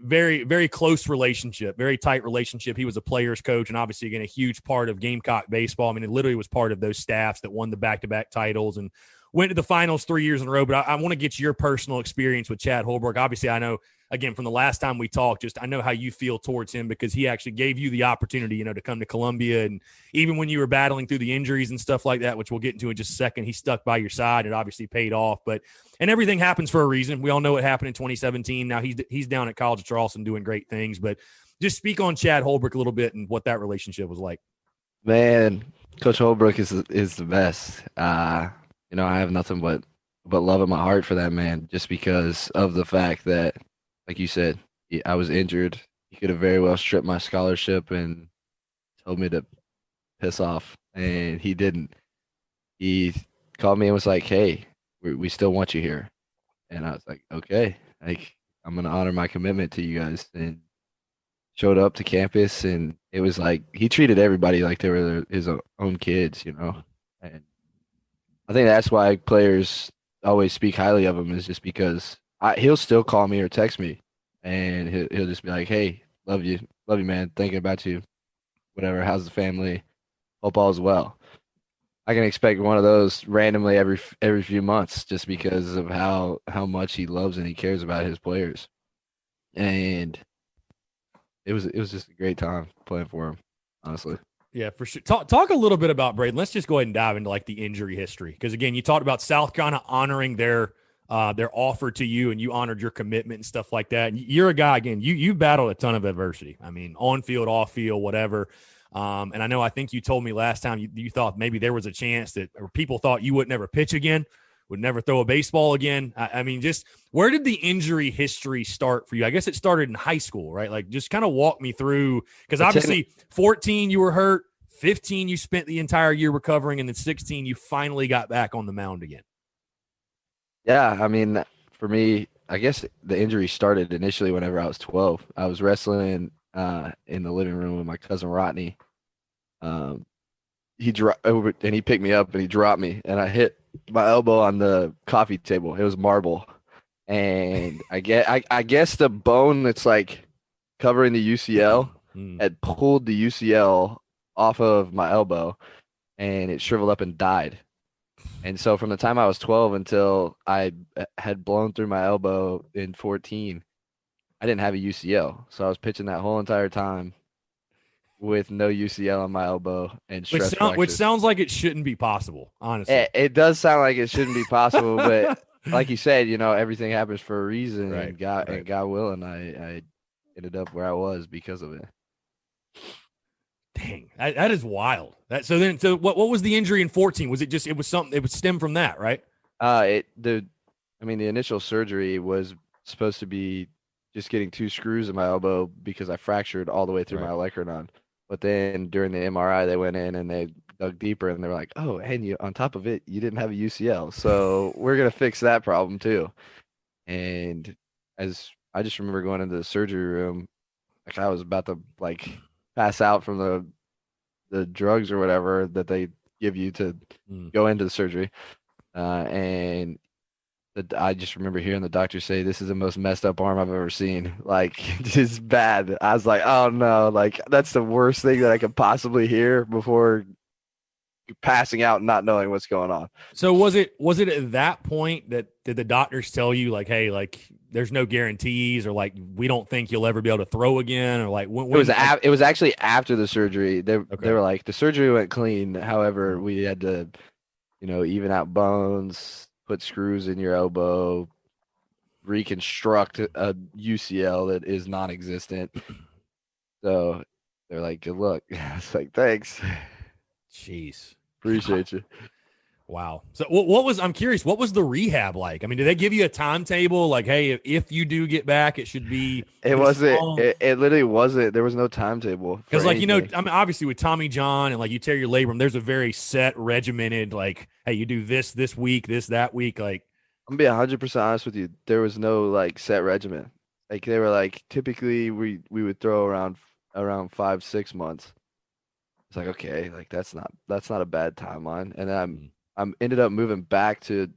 Speaker 1: very, very close relationship, very tight relationship. He was a player's coach and obviously, again, a huge part of Gamecock baseball. I mean, it literally was part of those staffs that won the back-to-back titles and went to the finals 3 years in a row. But I want to get your personal experience with Chad Holbrook. Obviously, I know, again, from the last time we talked, I know how you feel towards him because he actually gave you the opportunity, to come to Columbia. And even when you were battling through the injuries and stuff like that, which we'll get into in just a second, he stuck by your side. It obviously paid off. And everything happens for a reason. We all know what happened in 2017. Now he's down at College of Charleston doing great things. But just speak on Chad Holbrook a little bit and what that relationship was like.
Speaker 4: Man, Coach Holbrook is the best. I have nothing but love in my heart for that man, just because of the fact that, like you said, I was injured. He could have very well stripped my scholarship and told me to piss off, and he didn't. He called me and was like, "Hey, we still want you here," and I was like, "Okay, like I'm gonna honor my commitment to you guys," and showed up to campus, and it was like he treated everybody like they were his own kids, and I think that's why players always speak highly of him, is just because he'll still call me or text me, and he'll just be like, "Hey, love you, man. Thinking about you. Whatever. How's the family? Hope all is well." I can expect one of those randomly every few months, just because of how much he loves and he cares about his players, and it was just a great time playing for him, honestly.
Speaker 1: Yeah, for sure. Talk a little bit about Braden. Let's just go ahead and dive into like the injury history, because again, you talked about South Carolina honoring their offer to you, and you honored your commitment and stuff like that. And you're a guy, again, you've battled a ton of adversity. I mean, on field, off field, whatever. And I think you told me last time you thought maybe there was a chance that, or people thought you would never pitch again, would never throw a baseball again. I mean, just where did the injury history start for you? I guess it started in high school, right? Like, just kind of walk me through, because obviously 14 you were hurt, 15 you spent the entire year recovering, and then 16 you finally got back on the mound again.
Speaker 4: Yeah, I mean, for me, I guess the injury started initially whenever I was 12. I was wrestling in the living room with my cousin Rodney. He dropped over and he picked me up and he dropped me, and I hit my elbow on the coffee table. It was marble, and I guess the bone that's like covering the UCL had pulled the UCL off of my elbow, and it shriveled up and died. And so from the time I was 12 until I had blown through my elbow in 14, I didn't have a UCL. So I was pitching that whole entire time with no UCL on my elbow and
Speaker 1: Which,
Speaker 4: stress fractures.
Speaker 1: which sounds like it shouldn't be possible, honestly.
Speaker 4: It does sound like it shouldn't be possible, but like you said, everything happens for a reason,
Speaker 1: Right,
Speaker 4: and God
Speaker 1: right.
Speaker 4: and God willing, I ended up where I was because of it.
Speaker 1: Dang, that is wild. So what was the injury in 14? Was it was something, it would stem from that, right?
Speaker 4: The initial surgery was supposed to be just getting 2 screws in my elbow because I fractured all the way through my olecranon. But then during the MRI, they went in and they dug deeper and they were like, oh, and on top of it, you didn't have a UCL. So we're going to fix that problem too. And as I just remember going into the surgery room, like I was about to pass out from the drugs or whatever that they give you to go into the surgery. And I just remember hearing the doctor say, this is the most messed up arm I've ever seen. Like, just bad. I was like, oh no, like that's the worst thing that I could possibly hear before passing out and not knowing what's going on.
Speaker 1: So was it at that point that did the doctors tell you like, hey, like there's no guarantees, or like we don't think you'll ever be able to throw again, or like when
Speaker 4: it was actually after the surgery. They were like, the surgery went clean. However, we had to, even out bones, put screws in your elbow, reconstruct a UCL that is non-existent. So they're like, good luck. I was like, thanks.
Speaker 1: Jeez.
Speaker 4: Appreciate you.
Speaker 1: Wow. So I'm curious, what was the rehab like? I mean, did they give you a timetable? Like, hey, if you do get back, it should be.
Speaker 4: It wasn't, it literally wasn't. There was no timetable.
Speaker 1: Because I mean, obviously with Tommy John and like you tear your labrum, there's a very set, regimented, like, hey, you do this week, that week. Like,
Speaker 4: I'm gonna be 100% honest with you. There was no like set regimen. Like they were like, typically we would throw around 5-6 months. It's like, okay, like that's not a bad timeline. And then I'm ended up moving back to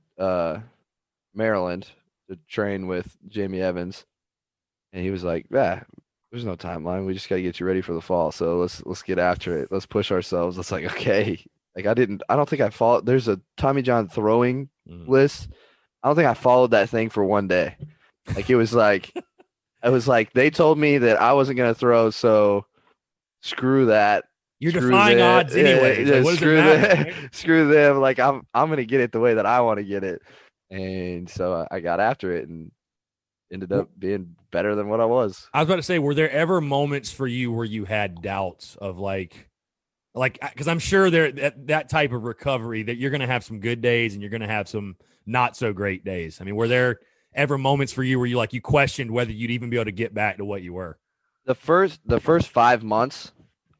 Speaker 4: Maryland to train with Jamie Evans, and he was like, yeah, there's no timeline. We just got to get you ready for the fall. So let's get after it. Let's push ourselves. It's like, okay, like I don't think I followed. There's a Tommy John throwing list. I don't think I followed that thing for one day. Like it was like they told me that I wasn't gonna throw, so screw that.
Speaker 1: You're defying odds anyway.
Speaker 4: Yeah,
Speaker 1: like, what
Speaker 4: screw
Speaker 1: does it matter,
Speaker 4: them.
Speaker 1: right?
Speaker 4: Screw them. Like I'm gonna get it the way that I want to get it, and so I got after it and ended up being better than what I was.
Speaker 1: I was about to say, were there ever moments for you where you had doubts of like, because I'm sure that type of recovery that you're gonna have some good days and you're gonna have some not so great days. I mean, were there ever moments for you where you questioned whether you'd even be able to get back to what you were?
Speaker 4: The first 5 months,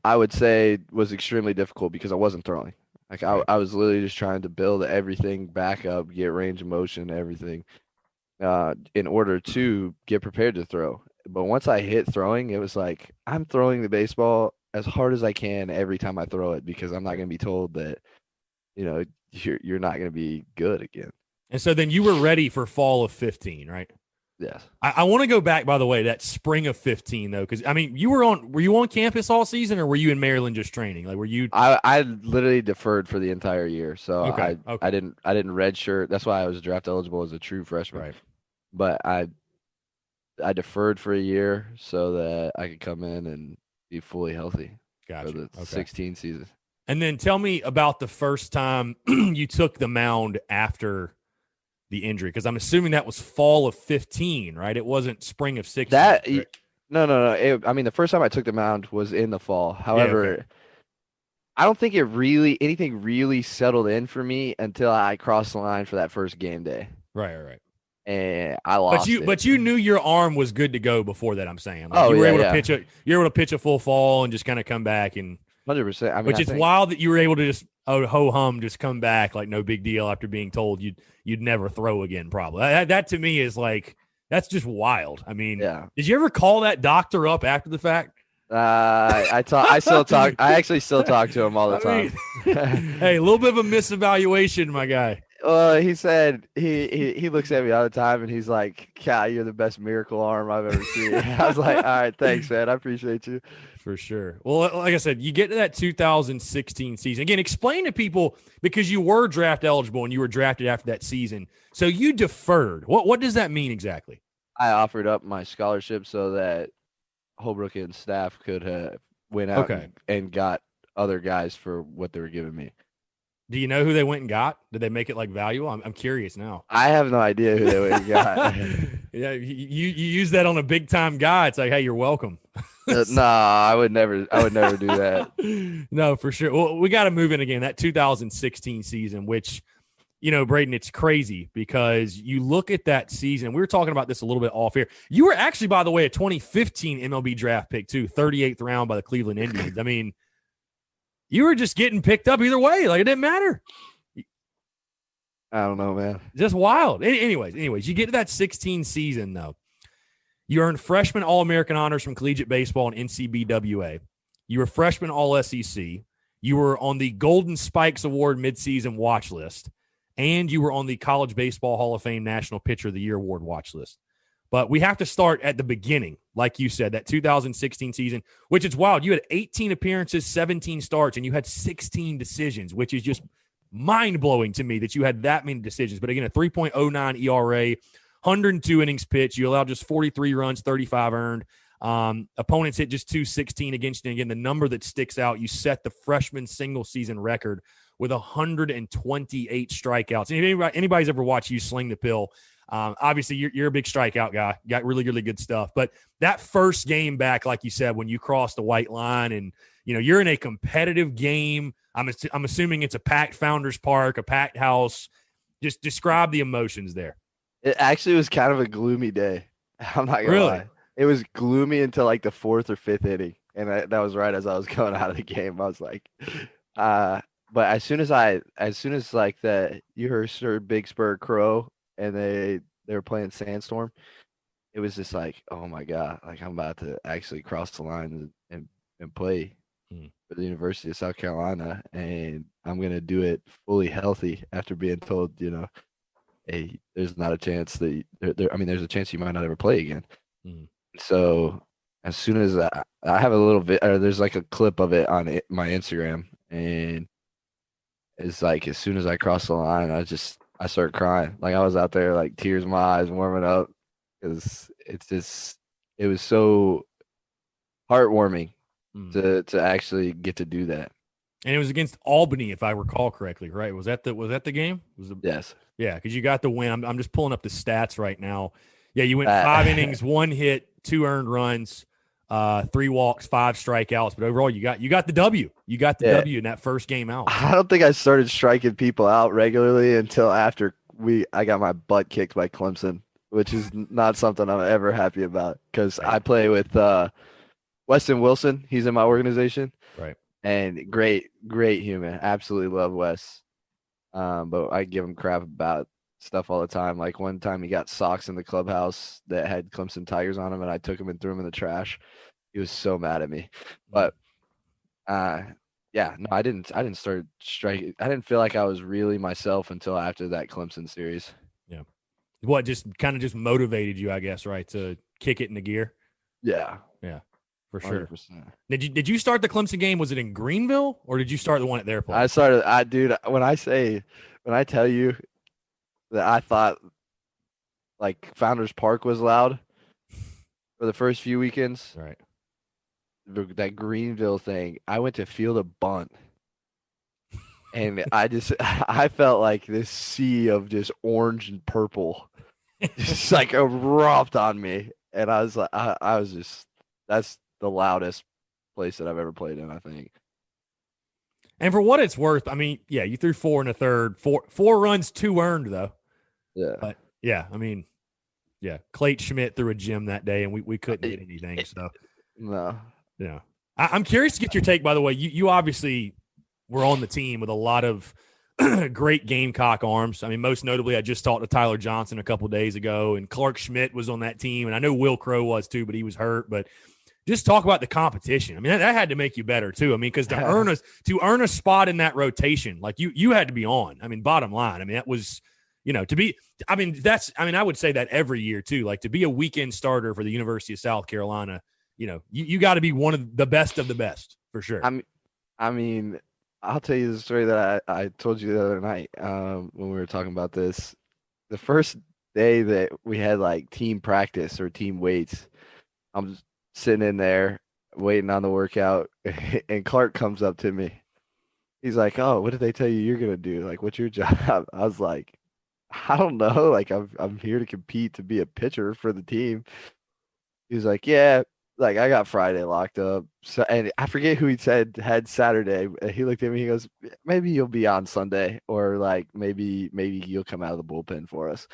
Speaker 4: I would say, was extremely difficult because I wasn't throwing. Like I was literally just trying to build everything back up, get range of motion, everything, in order to get prepared to throw. But once I hit throwing, it was like I'm throwing the baseball as hard as I can every time I throw it because I'm not going to be told that, you're not going to be good again.
Speaker 1: And so then you were ready for fall of 15, right?
Speaker 4: Yes.
Speaker 1: I want to go back, by the way, that spring of 15 though, because I mean, were you on campus all season, or were you in Maryland just training? Like, were you?
Speaker 4: I literally deferred for the entire year, so
Speaker 1: Okay.
Speaker 4: I didn't redshirt. That's why I was draft eligible as a true freshman.
Speaker 1: Right.
Speaker 4: But I deferred for a year so that I could come in and be fully healthy
Speaker 1: Gotcha.
Speaker 4: for the 16 season.
Speaker 1: And then tell me about the first time you took the mound after the injury, because I'm assuming that was fall of 15, right? It wasn't spring of 16. Right?
Speaker 4: No. The first time I took the mound was in the fall. However,
Speaker 1: Yeah, okay.
Speaker 4: I don't think anything really settled in for me until I crossed the line for that first game day.
Speaker 1: Right.
Speaker 4: And I lost.
Speaker 1: But you knew your arm was good to go before that. I'm saying, like,
Speaker 4: you were
Speaker 1: able to pitch a full fall and just kind of come back, and
Speaker 4: 100%.
Speaker 1: which is wild that you were able to just ho hum, just come back like no big deal after being told you'd never throw again. Probably that to me is like, that's just wild. I mean, Did you ever call that doctor up after the fact?
Speaker 4: I actually still talk to him all the time.
Speaker 1: Hey, a little bit of a misevaluation, my guy.
Speaker 4: Well, he said he looks at me all the time and he's like, "Cal, you're the best miracle arm I've ever seen." I was like, "All right, thanks, man. I appreciate you."
Speaker 1: For sure. Well, like I said, you get to that 2016 season. Again, explain to people, because you were draft eligible and you were drafted after that season. So you deferred. What does that mean exactly?
Speaker 4: I offered up my scholarship so that Holbrook and staff could went out
Speaker 1: Okay.
Speaker 4: and got other guys for what they were giving me.
Speaker 1: Do you know who they went and got? Did they make it like valuable? I'm curious now.
Speaker 4: I have no idea who they went and got.
Speaker 1: Yeah, you use that on a big time guy. It's like, hey, you're welcome.
Speaker 4: No, I would never do that.
Speaker 1: No, for sure. Well, we got to move in again. That 2016 season, which, Braden, it's crazy because you look at that season. We were talking about this a little bit off here. You were actually, by the way, a 2015 MLB draft pick too, 38th round by the Cleveland Indians. I mean, you were just getting picked up either way. Like, it didn't matter.
Speaker 4: I don't know, man.
Speaker 1: Just wild. Anyways, you get to that 16 season, though. You earned freshman All-American honors from collegiate baseball and NCBWA. You were freshman All-SEC. You were on the Golden Spikes Award midseason watch list. And you were on the College Baseball Hall of Fame National Pitcher of the Year Award watch list. But we have to start at the beginning, like you said, that 2016 season, which is wild. You had 18 appearances, 17 starts, and you had 16 decisions, which is just mind-blowing to me that you had that many decisions. But again, a 3.09 ERA, 102 innings pitched. You allowed just 43 runs, 35 earned. Opponents hit just 216 against you. And again, the number that sticks out, you set the freshman single-season record with 128 strikeouts. And if anybody's ever watched you sling the pill, obviously, you're a big strikeout guy. You got really, really good stuff. But that first game back, like you said, when you crossed the white line and, you're in a competitive game, I'm assuming it's a packed Founders Park, a packed house. Just describe the emotions there.
Speaker 4: It actually was kind of a gloomy day. I'm not going to lie. It was gloomy until like the 4th or 5th inning. And that was right as I was going out of the game. I was like, but as soon as like you heard Big Spur crow, and they were playing Sandstorm, it was just like, oh my God, like I'm about to actually cross the line and play for the University of South Carolina, and I'm gonna do it fully healthy after being told, hey, there's not a chance that there's a chance you might not ever play again. So as soon as I have a little bit, there's like a clip of it on my Instagram, and it's like as soon as I cross the line, I started crying. Like I was out there, like tears in my eyes, warming up, because it was so heartwarming to actually get to do that.
Speaker 1: And it was against Albany, if I recall correctly, right? Was that the game?
Speaker 4: Yes.
Speaker 1: Yeah, because you got the win. I'm just pulling up the stats right now. Yeah, you went 5 innings, 1 hit, 2 earned runs, 3 walks, 5 strikeouts. But overall, you got the W. You got the W in that first game out.
Speaker 4: I don't think I started striking people out regularly until after I got my butt kicked by Clemson, which is not something I'm ever happy about, because I play with Weston Wilson. He's in my organization.
Speaker 1: Right.
Speaker 4: And great human. Absolutely love Wes. But I give him crap about stuff all the time. Like one time he got socks in the clubhouse that had Clemson Tigers on them, and I took them and threw them in the trash. He was so mad at me. But I didn't start striking. I didn't feel like I was really myself until after that Clemson series.
Speaker 1: Yeah. What just motivated you, I guess, right, to kick it into gear?
Speaker 4: Yeah.
Speaker 1: Yeah. For sure.
Speaker 4: 100%.
Speaker 1: Did you start the Clemson game? Was it in Greenville, or did you start the one at their place?
Speaker 4: When I tell you that I thought like Founders Park was loud for the first few weekends.
Speaker 1: Right.
Speaker 4: That Greenville thing, I went to field a bunt, and I felt like this sea of just orange and purple just like erupted on me, and I was like, that's the loudest place that I've ever played in, I think.
Speaker 1: And for what it's worth, I mean, yeah, you threw 4 1/3, 4 runs, 2 earned though.
Speaker 4: Yeah.
Speaker 1: But yeah, I mean, yeah, Clayton Schmidt threw a gem that day, and we couldn't get anything. So
Speaker 4: no.
Speaker 1: Yeah. I'm curious to get your take, by the way. You obviously were on the team with a lot of great Gamecock arms. I mean, most notably, I just talked to Tyler Johnson a couple days ago, and Clark Schmidt was on that team, and I know Will Crow was too, but he was hurt. But just talk about the competition. I mean, that had to make you better too. I mean, because to earn a spot in that rotation, like you had to be on. I mean, bottom line. I mean, that was, to be. I mean, I would say that every year too. Like to be a weekend starter for the University of South Carolina. You got to be one of the best for sure.
Speaker 4: I mean, I'll tell you the story that I told you the other night when we were talking about this. The first day that we had like team practice or team weights, I'm just sitting in there waiting on the workout, and Clark comes up to me. He's like, "Oh, what did they tell you you're gonna do? Like, what's your job?" I was like, "I don't know. Like, I'm here to compete to be a pitcher for the team." He's like, "Yeah, like I got Friday locked up." So, and I forget who he said had Saturday. He looked at me. He goes, "Maybe you'll be on Sunday, or like maybe you'll come out of the bullpen for us."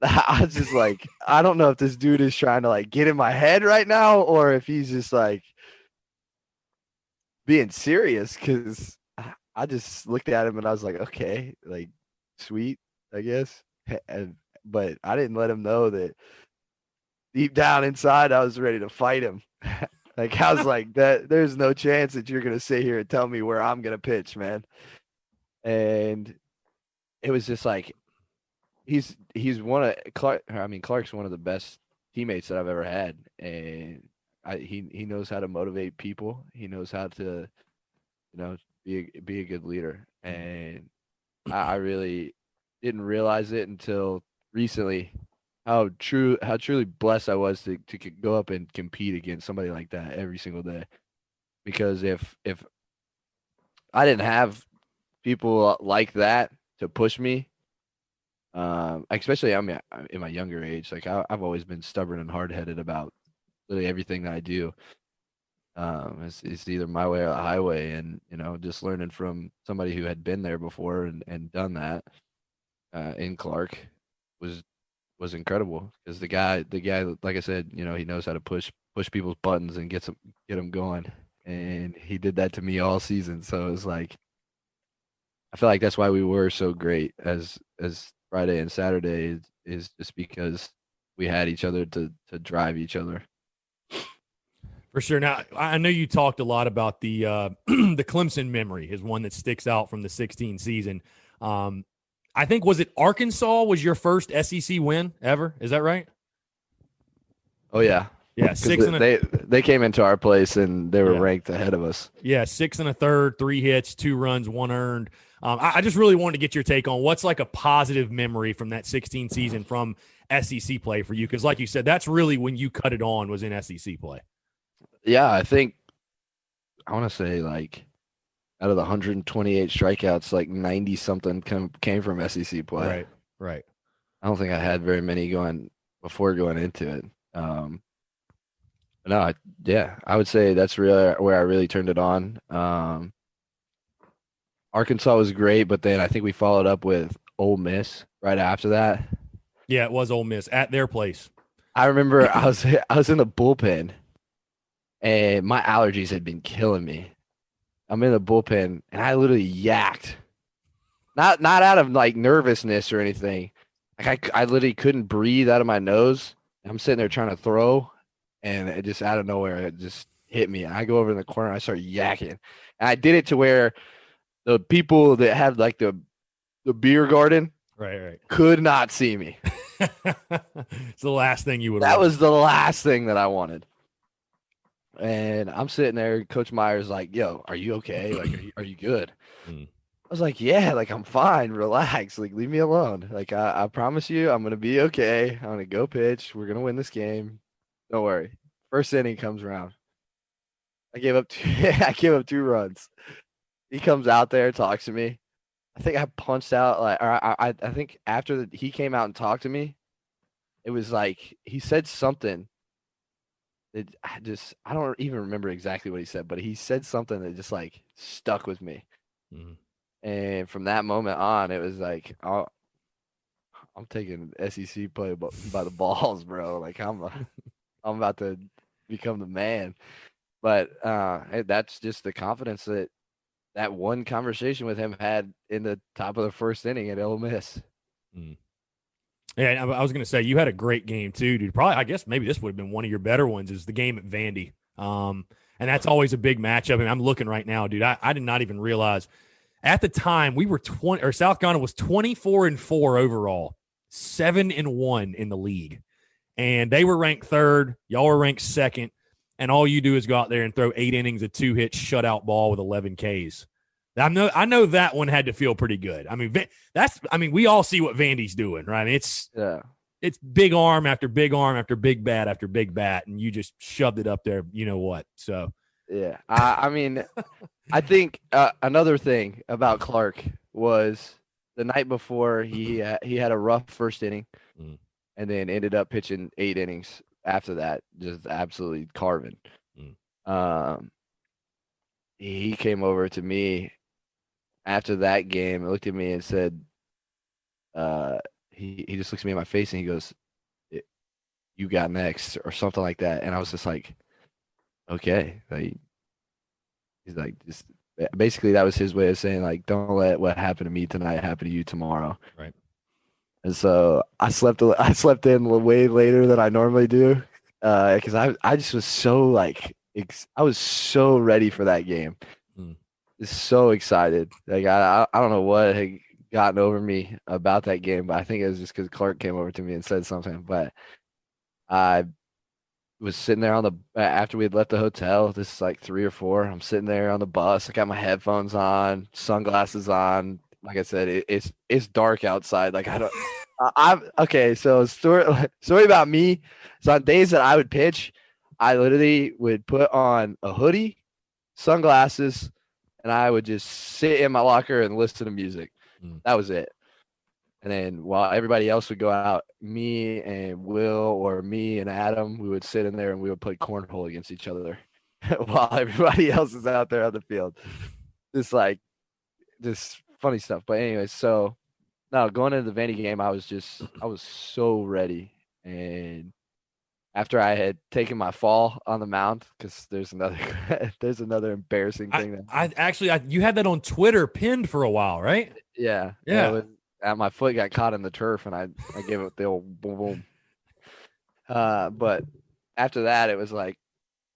Speaker 4: I was just like, I don't know if this dude is trying to like get in my head right now, or if he's just like being serious. Because I just looked at him and I was like, okay, like sweet, I guess. But I didn't let him know that deep down inside I was ready to fight him. Like I was like, that there's no chance that you're gonna sit here and tell me where I'm gonna pitch, man. And it was just like he's one of Clark. I mean, Clark's one of the best teammates that I've ever had, and he knows how to motivate people. He knows how to, be a good leader. And I really didn't realize it until recently how truly blessed I was to go up and compete against somebody like that every single day. Because if I didn't have people like that to push me, especially in my younger age, like I've always been stubborn and hard headed about literally everything that I do. It's either my way or the highway, and just learning from somebody who had been there before and done that in Clark was incredible, because the guy, like I said, he knows how to push people's buttons and get them going, and he did that to me all season. So it was like, I feel like that's why we were so great as Friday and Saturday is just because we had each other to drive each other.
Speaker 1: For sure. Now, I know you talked a lot about the the Clemson memory is one that sticks out from the 16 season. I think, was it Arkansas was your first SEC win ever? Is that right?
Speaker 4: Oh, yeah.
Speaker 1: Yeah,
Speaker 4: they came into our place and they were ranked ahead of us.
Speaker 1: Yeah, 6 1/3, 3 hits, 2 runs, 1 earned. I just really wanted to get your take on what's like a positive memory from that 16 season from SEC play for you, because like you said, that's really when you cut it on, was in SEC play.
Speaker 4: Yeah, I think I want to say like out of the 128 strikeouts, like 90 something came from SEC play.
Speaker 1: Right.
Speaker 4: I don't think I had very many before going into it. No, I would say that's really where I really turned it on. Arkansas was great, but then I think we followed up with Ole Miss right after that.
Speaker 1: Yeah, it was Ole Miss at their place.
Speaker 4: I remember I was in the bullpen, and my allergies had been killing me. I'm in the bullpen, and I literally yacked. Not out of like nervousness or anything. Like I literally couldn't breathe out of my nose. I'm sitting there trying to throw, and it just out of nowhere, it just hit me. And I go over in the corner, and I start yakking. And I did it to where the people that had like the beer garden
Speaker 1: right
Speaker 4: could not see me.
Speaker 1: It's the last thing you would want.
Speaker 4: That was the last thing that I wanted. And I'm sitting there, Coach Meyer's like, "Yo, are you okay? Like, are you good?" I was like, "Yeah, like I'm fine. Relax. Like, leave me alone. Like, I promise you, I'm gonna be okay. I'm gonna go pitch. We're gonna win this game. Don't worry." First inning comes around. I gave up 2 runs. He comes out there, talks to me. I think I punched out, like, or I think after he came out and talked to me, it was like he said something. I don't even remember exactly what he said, but he said something that just like stuck with me. And from that moment on, it was like, I'm taking SEC play by the balls, bro. Like I'm about to become the man. But that's just the confidence that one conversation with him had in the top of the first inning at Ole Miss.
Speaker 1: Yeah, I was going to say, you had a great game too, dude. Probably, I guess maybe this would have been one of your better ones, is the game at Vandy. And that's always a big matchup. And I'm looking right now, dude. I did not even realize at the time we were South Carolina was 24-4 overall, 7-1 in the league. And they were ranked 3rd. Y'all were ranked 2nd. And all you do is go out there and throw 8 innings of 2-hit shutout ball with 11 Ks. I know that one had to feel pretty good. I mean, we all see what Vandy's doing, right? I mean, it's big arm after big arm after big bat after big bat, and you just shoved it up there. You know what? So
Speaker 4: Yeah, I mean, I think another thing about Clark was the night before he had a rough first inning, and then ended up pitching 8 innings after that, just absolutely carving. He came over to me after that game, looked at me and said, he just looks at me in my face and he goes, "You got next," or something like that. And I was just like, okay. Like, he's like, just basically that was his way of saying, like, don't let what happened to me tonight happen to you tomorrow.
Speaker 1: Right.
Speaker 4: And so I slept in way later than I normally do, because I just was so like I was so ready for that game, just so excited. Like I don't know what had gotten over me about that game, but I think it was just because Clark came over to me and said something. But I was sitting there after we had left the hotel. This is like 3 or 4. I'm sitting there on the bus. I got my headphones on, sunglasses on. Like I said, it's dark outside. Like I'm okay. So story about me. So on days that I would pitch, I literally would put on a hoodie, sunglasses, and I would just sit in my locker and listen to music. That was it. And then while everybody else would go out, me and Will or me and Adam, we would sit in there and we would play cornhole against each other while everybody else is out there on the field. Just funny stuff. But anyway, so no, going into the Vandy game, I was so ready. And after I had taken my fall on the mound, because there's another embarrassing thing.
Speaker 1: You had that on Twitter pinned for a while, right?
Speaker 4: Yeah. My foot got caught in the turf, and I gave it the old boom boom. But after that, it was like,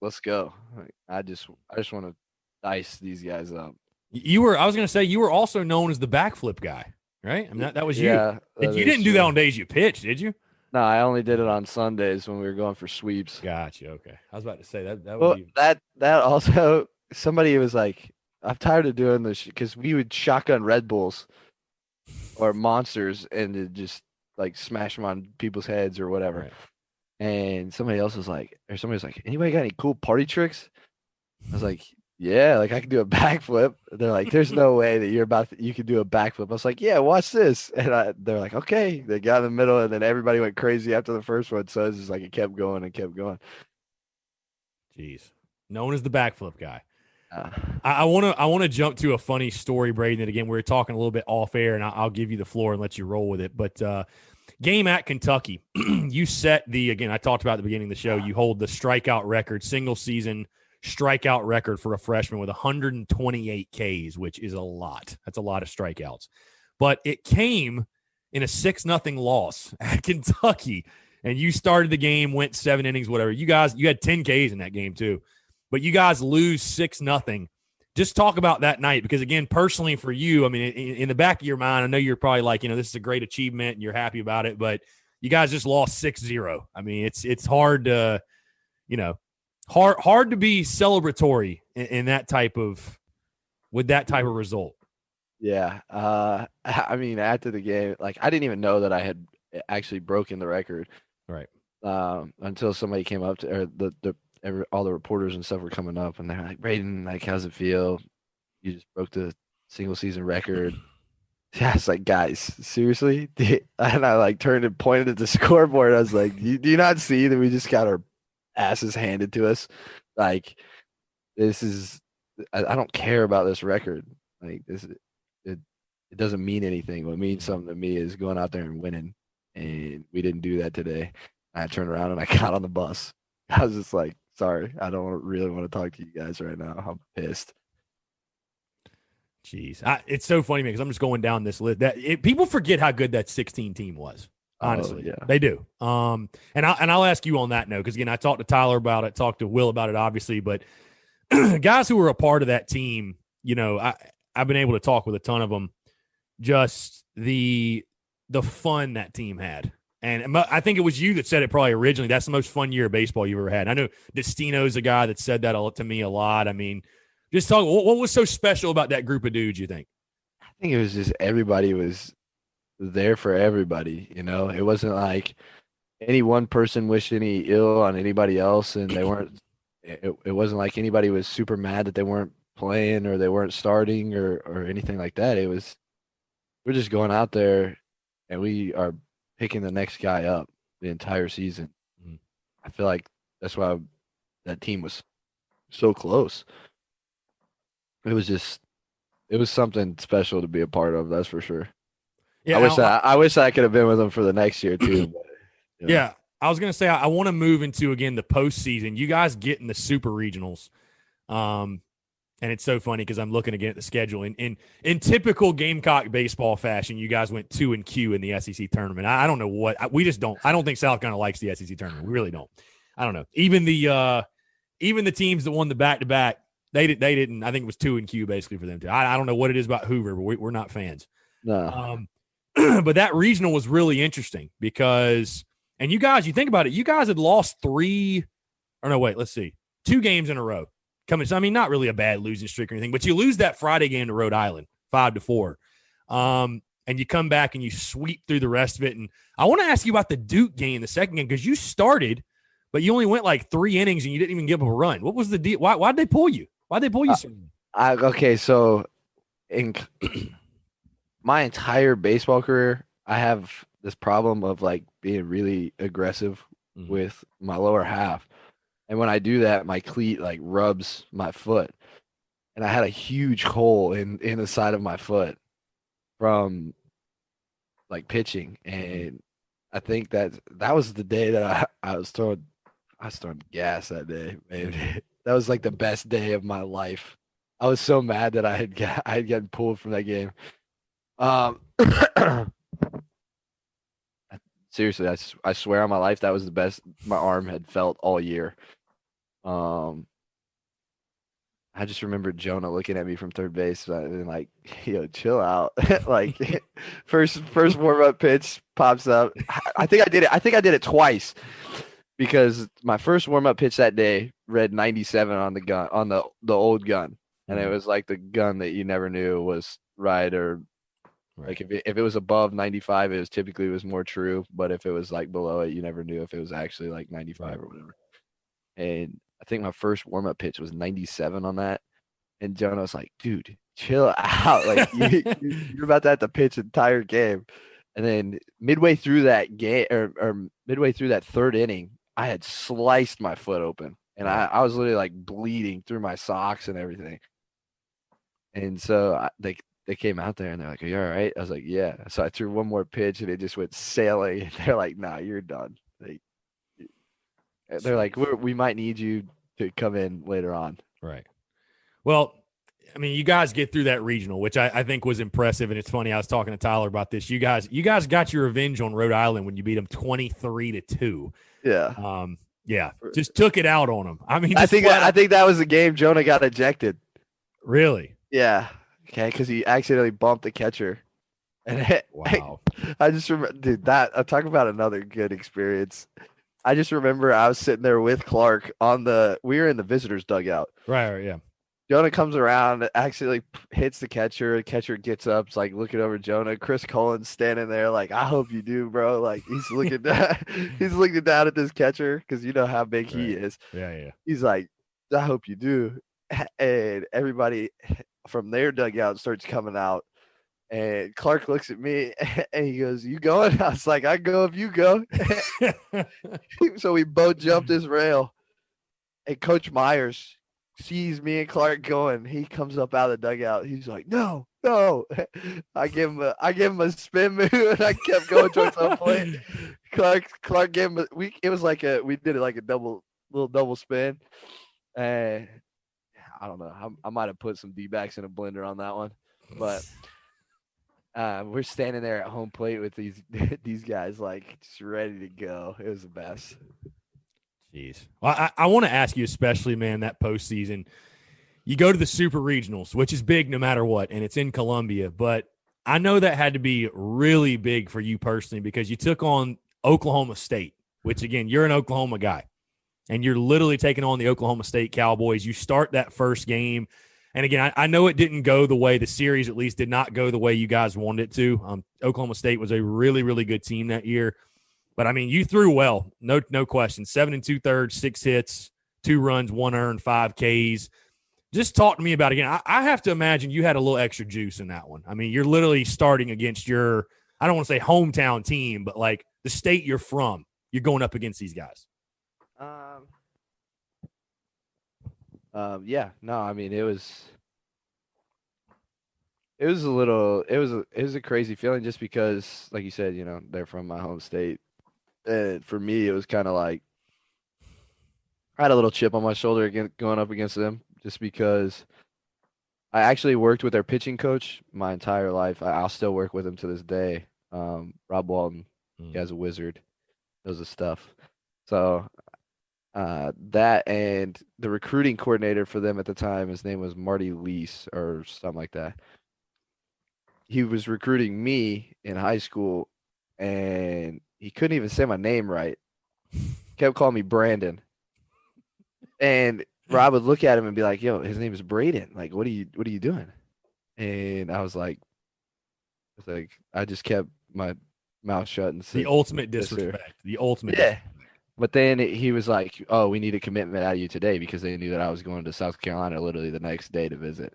Speaker 4: let's go. Like, I just want to dice these guys up. I
Speaker 1: was going to say, you were also known as the backflip guy, right? I mean, that was you.
Speaker 4: Yeah,
Speaker 1: you didn't do that on days you pitched, did you?
Speaker 4: No, I only did it on Sundays when we were going for sweeps.
Speaker 1: Gotcha. Okay. I was about to say that.
Speaker 4: Well, that also, somebody was like, I'm tired of doing this because we would shotgun Red Bulls or Monsters and just like smash them on people's heads or whatever.
Speaker 1: Right.
Speaker 4: And somebody was like, anybody got any cool party tricks? I was like, yeah, like I can do a backflip. They're like, there's no way that you can do a backflip. I was like, yeah, watch this. And they're like, okay. They got in the middle, and then everybody went crazy after the first one. So it's just like it kept going and kept going.
Speaker 1: Jeez, known as the backflip guy. I want to jump to a funny story, Braden. And again, we were talking a little bit off air, and I'll give you the floor and let you roll with it. But game at Kentucky, you set I talked about at the beginning of the show. You hold the strikeout record, single season strikeout record for a freshman with 128 Ks, which is a lot. That's a lot of strikeouts. But it came in a 6-0 loss at Kentucky, and you started the game, went 7 innings, whatever. You had 10 Ks in that game too. But you guys lose 6-0. Just talk about that night, because again, personally for you, I mean, in the back of your mind, I know you're probably like, this is a great achievement and you're happy about it, but you guys just lost 6-0. I mean, it's hard to, hard to be celebratory with that type of result.
Speaker 4: Yeah. I mean, after the game, like I didn't even know that I had actually broken the record.
Speaker 1: Right.
Speaker 4: Until somebody came up to, or all the reporters and stuff were coming up, and they're like, Braden, like, how's it feel? You just broke the single season record. Yeah, it's like, guys, seriously? And I like turned and pointed at the scoreboard. I was like, do you not see that we just got our asses handed to us? Like, this is, I don't care about this record. Like, it doesn't mean anything. What means something to me is going out there and winning. And we didn't do that today. I turned around and I got on the bus. I was just like, sorry, I don't really want to talk to you guys right now. I'm pissed.
Speaker 1: Jeez, it's so funny, man, because I'm just going down this list. People forget how good that 16 team was. Honestly,
Speaker 4: yeah,
Speaker 1: they do. And I'll ask you on that note, because again, I talked to Tyler about it, talked to Will about it, obviously, but guys who were a part of that team, I've been able to talk with a ton of them. Just the fun that team had. And I think it was you that said it probably originally. That's the most fun year of baseball you've ever had. I know Destino's a guy that said that to me a lot. I mean, just talk. What was so special about that group of dudes, you think?
Speaker 4: I think it was just everybody was there for everybody. It wasn't like any one person wished any ill on anybody else, and they weren't. It wasn't like anybody was super mad that they weren't playing or they weren't starting or anything like that. It was we're just going out there and we are picking the next guy up the entire season.
Speaker 1: Mhm.
Speaker 4: I feel like that's why that team was so close. It was something special to be a part of, that's for sure.
Speaker 1: Yeah,
Speaker 4: I wish I could have been with them for the next year too. But,
Speaker 1: yeah. I was going to say I want to move into again the postseason. You guys get in the super regionals, and it's so funny because I'm looking again at the schedule. In typical Gamecock baseball fashion, you guys went 2-Q in the SEC tournament. I don't know what we just don't. I don't think South Carolina likes the SEC tournament. We really don't. I don't know. Even the teams that won the back-to-back, they didn't. I think it was 2-Q basically for them too. I don't know what it is about Hoover, but we're not fans.
Speaker 4: no.
Speaker 1: But that regional was really interesting because. And you guys, you think about it, you guys had lost 2 games in a row. So, I mean, not really a bad losing streak or anything, but you lose that Friday game to Rhode Island, 5-4. And you come back and you sweep through the rest of it. And I want to ask you about the Duke game, the second game, because you started, but you only went like 3 innings and you didn't even give up a run. What was the deal? Why'd they pull you? Why'd they pull you?
Speaker 4: Okay, so in my entire baseball career, I have this problem of like being really aggressive with my lower half. And when I do that, my cleat like rubs my foot. And I had a huge hole in the side of my foot from like pitching. And I think that was the day that I was throwing gas that day, man. That was like the best day of my life. I was so mad that I had gotten pulled from that game. Seriously, I swear on my life that was the best my arm had felt all year. I just remember Jonah looking at me from third base and like, yo, chill out. Like first warm up pitch pops up. I think I did it twice because my first warm up pitch that day read 97 on the gun on the old gun, and it was like the gun that you never knew was right or. Like if it was above 95, it was more true. But if it was like below it, you never knew if it was actually like 95 or whatever. And I think my first warm up pitch was 97 on that. And Jonah was like, "Dude, chill out! Like you're about to have to pitch an entire game." And then midway through that game or midway through that third inning, I had sliced my foot open, and I was literally like bleeding through my socks and everything. And so they came out there and they're like, "Are you all right?" I was like, "Yeah." So I threw one more pitch and it just went sailing. And they're like, "Nah, you're done." They're like, "We might need you to come in later on."
Speaker 1: Right. Well, I mean, you guys get through that regional, which I think was impressive. And it's funny, I was talking to Tyler about this. You guys got your revenge on Rhode Island when you beat them 23-2.
Speaker 4: Yeah.
Speaker 1: Yeah. Just took it out on them. I mean,
Speaker 4: I think that was the game Jonah got ejected.
Speaker 1: Really?
Speaker 4: Yeah. Okay, because he accidentally bumped the catcher. And
Speaker 1: wow.
Speaker 4: I just remember, dude, I'm talking about another good experience. I just remember I was sitting there with Clark we were in the visitors dugout.
Speaker 1: Right, yeah.
Speaker 4: Jonah comes around, accidentally hits the catcher. The catcher gets up, it's like looking over Jonah. Chris Cullen's standing there, like, "I hope you do, bro." Like he's looking down, at this catcher because you know how big he is.
Speaker 1: Yeah.
Speaker 4: He's like, "I hope you do," and everybody from their dugout starts coming out. And Clark looks at me and he goes, "You going?" I was like, "I go if you go." So we both jumped this rail. And Coach Myers sees me and Clark going. He comes up out of the dugout. He's like, "No." I give him a spin move and I kept going towards home plate. Clark gave him we did it like a little double spin. And I don't know. I might have put some D-backs in a blender on that one. But we're standing there at home plate with these guys like just ready to go. It was the best.
Speaker 1: Jeez. Well, I want to ask you especially, man, that postseason. You go to the Super Regionals, which is big no matter what, and it's in Columbia. But I know that had to be really big for you personally because you took on Oklahoma State, which, again, you're an Oklahoma guy. And you're literally taking on the Oklahoma State Cowboys. You start that first game. And, again, I know it didn't go the way the series at least did not go the way you guys wanted it to. Oklahoma State was a really, really good team that year. But I mean, you threw well, no question. 7 2/3, 6 hits, 2 runs, 1 earned, 5 Ks. Just talk to me about it again. I have to imagine you had a little extra juice in that one. I mean, you're literally starting against your, I don't want to say hometown team, but like the state you're from. You're going up against these guys.
Speaker 4: Yeah, no, I mean, it was a crazy feeling just because, like you said, they're from my home state. And for me, it was kind of like I had a little chip on my shoulder going up against them just because I actually worked with their pitching coach my entire life. I'll still work with him to this day. Rob Walton, he guy's a wizard, knows his stuff. So that and the recruiting coordinator for them at the time, his name was Marty Lease or something like that. He was recruiting me in high school, and he couldn't even say my name right. Kept calling me Brandon. And Rob would look at him and be like, "Yo, his name is Braden. Like, what are you doing?" And I was like, I just kept my mouth shut and said,
Speaker 1: the ultimate disrespect. The ultimate.
Speaker 4: Yeah. But then he was like, "Oh, we need a commitment out of you today," because they knew that I was going to South Carolina literally the next day to visit.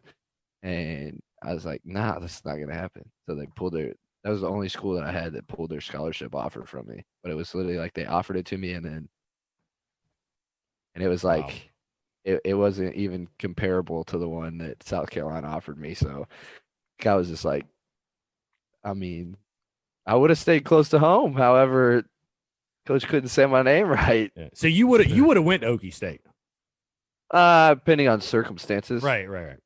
Speaker 4: And I was like, "Nah, that's not gonna happen." So they pulled that was the only school that I had that pulled their scholarship offer from me. But it was literally like they offered it to me, and it was like, wow. It wasn't even comparable to the one that South Carolina offered me. So I was just like, I mean, I would have stayed close to home. However, Coach couldn't say my name right.
Speaker 1: Yeah. So you would have went to Okie State.
Speaker 4: Depending on circumstances.
Speaker 1: Right.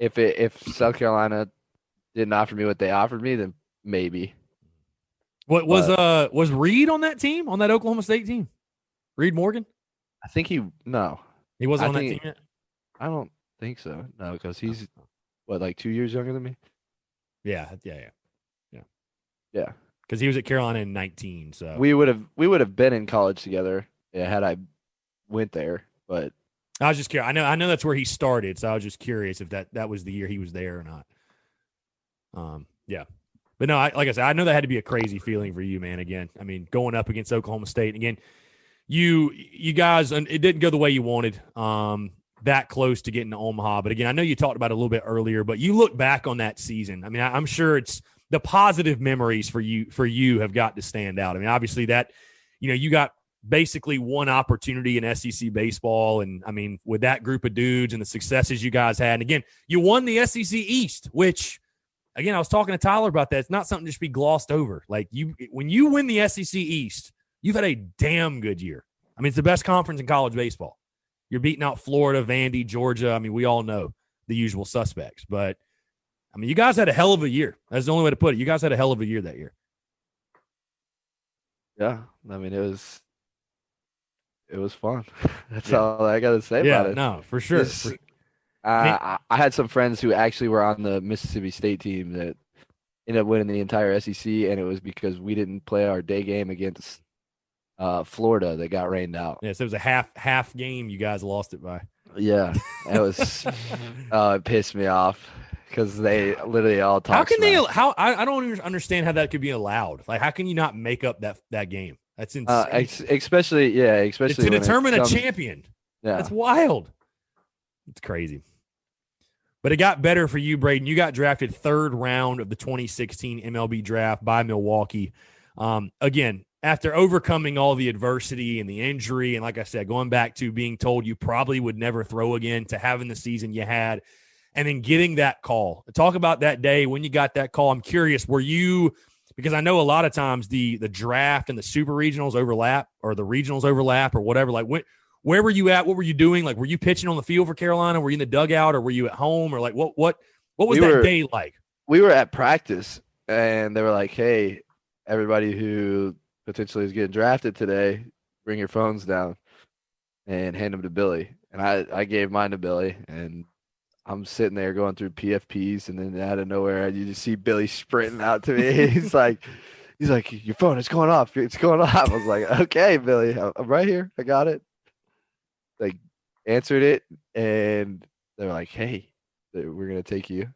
Speaker 4: If South Carolina didn't offer me what they offered me, then maybe.
Speaker 1: What was Reed on that team, on that Oklahoma State team? Reed Morgan?
Speaker 4: I think he
Speaker 1: wasn't on that team yet?
Speaker 4: I don't think so. No, because he's like 2 years younger than me?
Speaker 1: Yeah.
Speaker 4: Yeah.
Speaker 1: Because he was at Carolina in 19. So
Speaker 4: we would have been in college together, had I went there. But
Speaker 1: I was just curious. I know that's where he started, so I was just curious if that was the year he was there or not. Yeah. But no, like I said, I know that had to be a crazy feeling for you, man. Again, I mean, going up against Oklahoma State again. You guys, it didn't go the way you wanted. That close to getting to Omaha, but again, I know you talked about it a little bit earlier. But you look back on that season. I mean, I'm sure it's the positive memories for you have got to stand out. I mean, obviously that, you got basically one opportunity in SEC baseball, and I mean, with that group of dudes and the successes you guys had, and again, you won the SEC East, which. Again, I was talking to Tyler about that. It's not something to just be glossed over. Like when you win the SEC East, you've had a damn good year. I mean, it's the best conference in college baseball. You're beating out Florida, Vandy, Georgia. I mean, we all know the usual suspects. But, I mean, you guys had a hell of a year. That's the only way to put it. You guys had a hell of a year that year.
Speaker 4: Yeah. I mean, it was fun. That's all I got to say about it.
Speaker 1: No, for sure.
Speaker 4: I had some friends who actually were on the Mississippi State team that ended up winning the entire SEC, and it was because we didn't play our day game against Florida that got rained out.
Speaker 1: Yeah, so it was a half game. You guys lost it by.
Speaker 4: Yeah, it was. It pissed me off because they literally all talk.
Speaker 1: How can they? How I don't even understand how that could be allowed. Like, how can you not make up that game? That's insane.
Speaker 4: Especially
Speaker 1: to determine a champion.
Speaker 4: Yeah,
Speaker 1: that's wild. It's crazy. But it got better for you, Braden. You got drafted 3rd round of the 2016 MLB draft by Milwaukee. Again, after overcoming all the adversity and the injury, and like I said, going back to being told you probably would never throw again, to having the season you had, and then getting that call. Talk about that day when you got that call. I'm curious, were you – because I know a lot of times the draft and the super regionals overlap, or the regionals overlap, or whatever. Like, where were you at? What were you doing? Like, were you pitching on the field for Carolina? Were you in the dugout, or were you at home? Or like, what was that day like?
Speaker 4: We were at practice, and they were like, "Hey, everybody who potentially is getting drafted today, bring your phones down and hand them to Billy." And I gave mine to Billy, and I'm sitting there going through PFPs, and then out of nowhere, you just see Billy sprinting out to me. He's like, "Your phone, it's going off. It's going off." I was like, "Okay, Billy, I'm right here. I got it." Like, answered it, and they were like, "Hey, we're gonna take you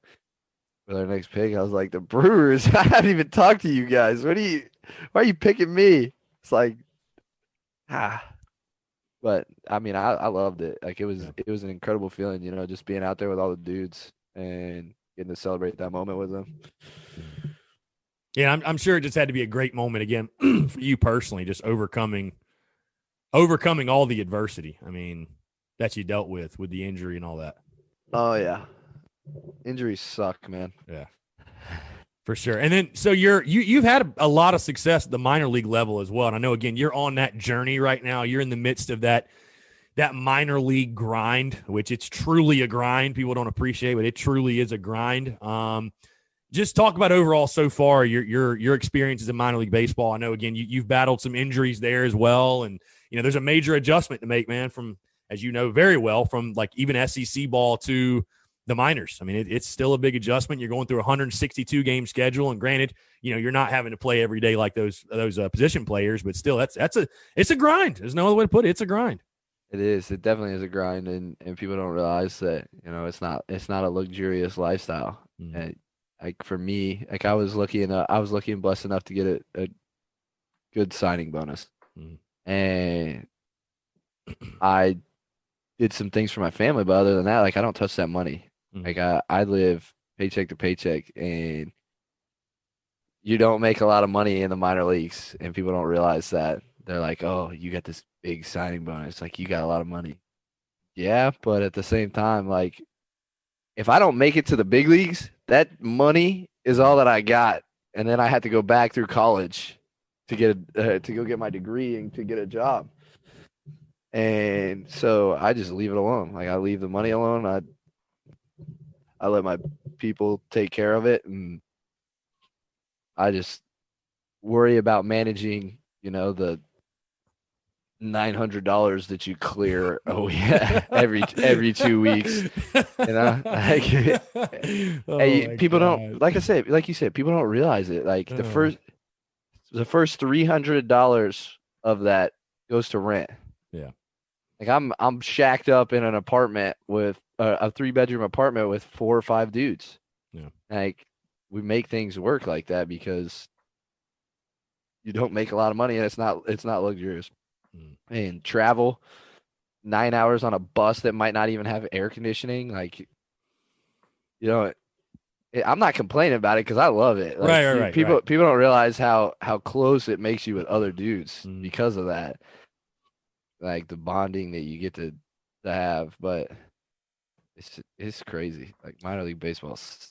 Speaker 4: with our next pick." I was like, "The Brewers? I haven't even talked to you guys. Why are you picking me?" It's like, but I mean, I loved it. Like it was an incredible feeling, just being out there with all the dudes and getting to celebrate that moment with them.
Speaker 1: Yeah, I'm sure it just had to be a great moment again for you personally, just overcoming all the adversity. I mean, that you dealt with the injury and all that.
Speaker 4: Oh yeah, injuries suck, man.
Speaker 1: Yeah, for sure. And then so you've had a lot of success at the minor league level as well. And I know again you're on that journey right now. You're in the midst of that minor league grind, which it's truly a grind. People don't appreciate, but it truly is a grind. Just talk about overall so far your experiences in minor league baseball. I know again you've battled some injuries there as well, and there's a major adjustment to make, man. From, as you know very well, from like even SEC ball to the minors. I mean, it's still a big adjustment. You're going through a 162 game schedule, and granted, you're not having to play every day like those position players, but still, it's a grind. There's no other way to put it. It's a grind.
Speaker 4: It is. It definitely is a grind, and people don't realize that it's not a luxurious lifestyle.
Speaker 1: Mm-hmm.
Speaker 4: And like for me, like I was lucky and blessed enough to get a good signing bonus, and I did some things for my family. But other than that, like I don't touch that money. Like I live paycheck to paycheck, and you don't make a lot of money in the minor leagues, and people don't realize that. They're like, "Oh, you got this big signing bonus. Like you got a lot of money." Yeah, but at the same time, like if I don't make it to the big leagues, that money is all that I got, and then I had to go back through college to go get my degree and to get a job. And so I just leave it alone. Like I leave the money alone. I let my people take care of it, and I just worry about managing, the $900 that you clear every 2 weeks. People don't, like you said, people don't realize it. Like the first $300 of that goes to rent.
Speaker 1: Yeah.
Speaker 4: Like I'm shacked up in an apartment with a 3-bedroom apartment with 4 or 5 dudes.
Speaker 1: Yeah.
Speaker 4: Like we make things work like that because you don't make a lot of money, and it's not luxurious. And travel 9 hours on a bus that might not even have air conditioning, like I'm not complaining about it because I love it. Like,
Speaker 1: right.
Speaker 4: People don't realize how close it makes you with other dudes because of that. Like the bonding that you get to have, but it's crazy. Like minor league baseball is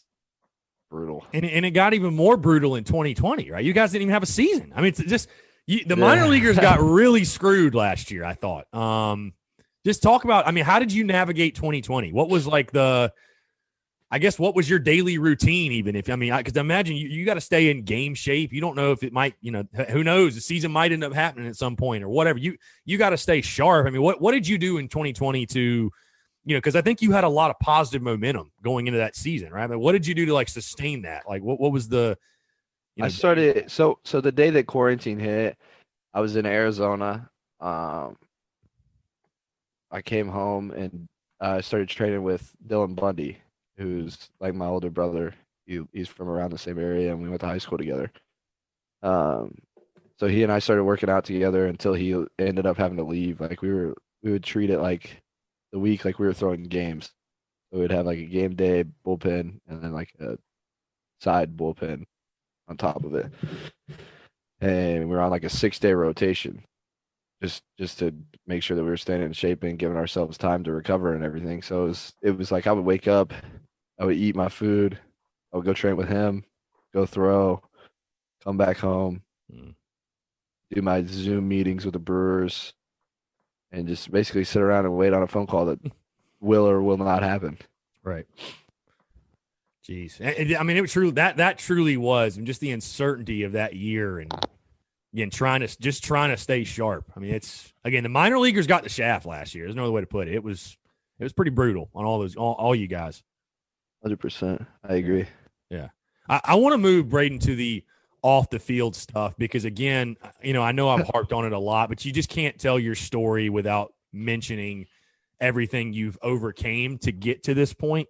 Speaker 4: brutal,
Speaker 1: and it got even more brutal in 2020, right? You guys didn't even have a season. I mean, it's just the minor leaguers got really screwed last year, I thought. Just talk about, I mean, how did you navigate 2020? What was like what was your daily routine? Even if, because I imagine you got to stay in game shape. You don't know if it might, who knows? The season might end up happening at some point or whatever. You got to stay sharp. I mean, what did you do in 2020 to, because I think you had a lot of positive momentum going into that season, right? I mean, what did you do to like sustain that? Like, what was the?
Speaker 4: I started so the day that quarantine hit, I was in Arizona. I came home and I started training with Dylan Bundy, who's like my older brother. He's from around the same area, and we went to high school together. So he and I started working out together until he ended up having to leave. Like we would treat it like the week like we were throwing games. So we'd have like a game day bullpen and then like a side bullpen on top of it. And we were on like a 6-day rotation just to make sure that we were staying in shape and giving ourselves time to recover and everything. So it was like I would wake up, I would eat my food, I would go train with him, go throw, come back home, do my Zoom meetings with the Brewers, and just basically sit around and wait on a phone call that will or will not happen.
Speaker 1: Right. Jeez. And, I mean, it was true. That truly was, and just the uncertainty of that year, and again, trying to stay sharp. I mean, the minor leaguers got the shaft last year. There's no other way to put it. It was pretty brutal on all you guys.
Speaker 4: 100%. I agree.
Speaker 1: Yeah. I want to move Braden to the off the field stuff because again, I know I've harped on it a lot, but you just can't tell your story without mentioning everything you've overcame to get to this point.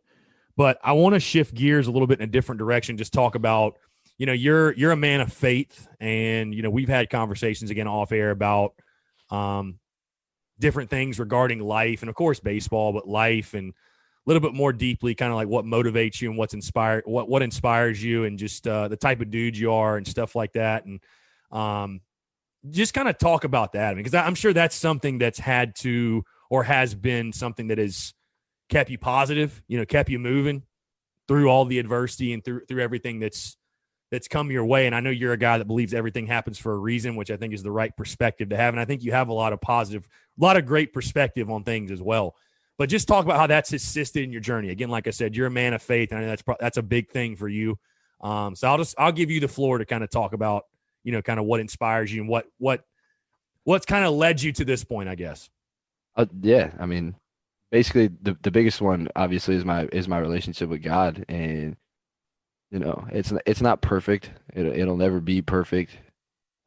Speaker 1: But I want to shift gears a little bit in a different direction. Just talk about, you're a man of faith, and we've had conversations again off air about different things regarding life, and of course baseball, but life, and a little bit more deeply, kind of like what motivates you and what inspires you, and just the type of dude you are and stuff like that, and just kind of talk about that, because I'm sure that's something that's had to or has been something that has kept you positive, kept you moving through all the adversity and through everything that's come your way. And I know you're a guy that believes everything happens for a reason, which I think is the right perspective to have. And I think you have a lot of great perspective on things as well. But just talk about how that's assisted in your journey. Again, like I said, you're a man of faith, and I know that's a big thing for you. So I'll give you the floor to kind of talk about, kind of what inspires you and what's kind of led you to this point, I guess.
Speaker 4: Yeah, I mean, basically the biggest one obviously is my relationship with God, and it's not perfect. It'll never be perfect,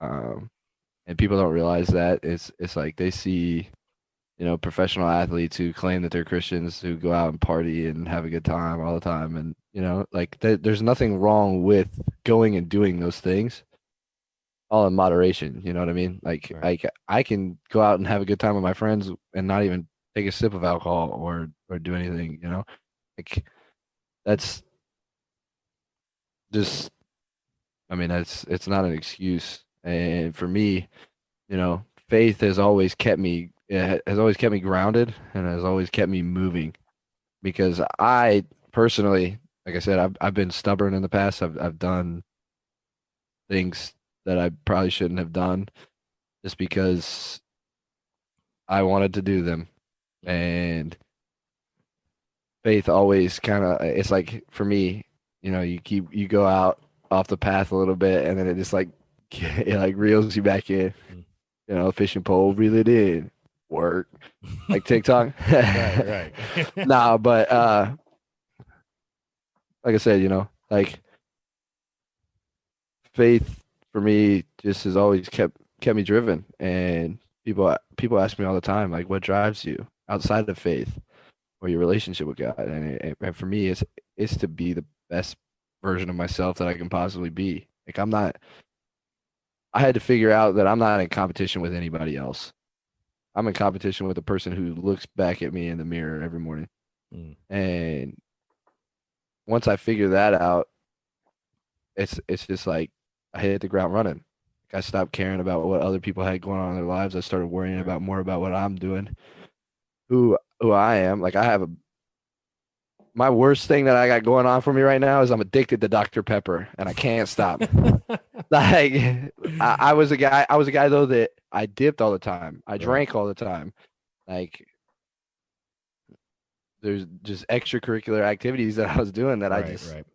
Speaker 4: and people don't realize that. It's like they see, professional athletes who claim that they're Christians, who go out and party and have a good time all the time, and like there's nothing wrong with going and doing those things, all in moderation. You know what I mean? Like,
Speaker 1: right.
Speaker 4: I can go out and have a good time with my friends and not even take a sip of alcohol or do anything. Like that's just, I mean, it's not an excuse. And for me, faith has always kept me grounded, and has always kept me moving, because I personally, like I said, I've been stubborn in the past. I've done things that I probably shouldn't have done just because I wanted to do them. And faith always kind of, it's like, for me, you go out off the path a little bit, and then it just it like reels you back in. Fishing pole, reel it in, work, like TikTok.
Speaker 1: Right.
Speaker 4: Nah, but like I said, like faith for me just has always kept me driven. And people ask me all the time, like, what drives you outside of faith or your relationship with God? And for me, it's to be the best version of myself that I can possibly be. Like, I had to figure out that I'm not in competition with anybody else. I'm in competition with the person who looks back at me in the mirror every morning. And once I figure that out, it's just like I hit the ground running. Like, I stopped caring about what other people had going on in their lives. I started worrying more about what I'm doing, who I am. Like, my worst thing that I got going on for me right now is I'm addicted to Dr. Pepper, and I can't stop. Like, I was a guy though that I dipped all the time. I drank all the time. Like, there's just extracurricular activities that I was doing that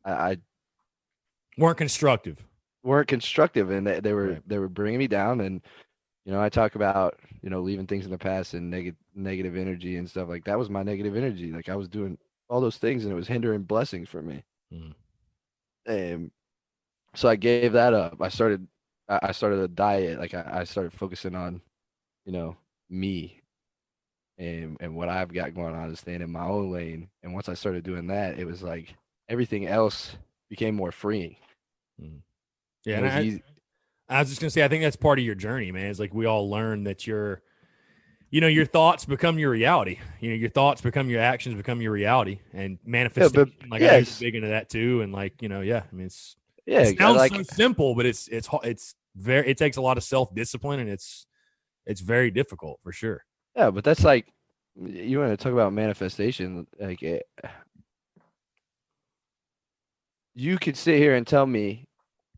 Speaker 4: I
Speaker 1: weren't constructive.
Speaker 4: And they were bringing me down. And I talk about leaving things in the past and negative energy and stuff. Like, that was my negative energy. Like, I was doing all those things, and it was hindering blessings for me. And so I gave that up. I started a diet. Like, I started focusing on me and what I've got going on, is staying in my own lane. And once I started doing that, it was like everything else became more freeing.
Speaker 1: Yeah, and I was just gonna say, I think that's part of your journey, man. It's like we all learn that your thoughts become your reality. Your thoughts become your actions, become your reality, and manifestation. I was big into that too. And I mean, it sounds so simple, but it takes a lot of self-discipline, and it's very difficult for sure.
Speaker 4: Yeah, but that's like, you want to talk about manifestation. Like, you could sit here and tell me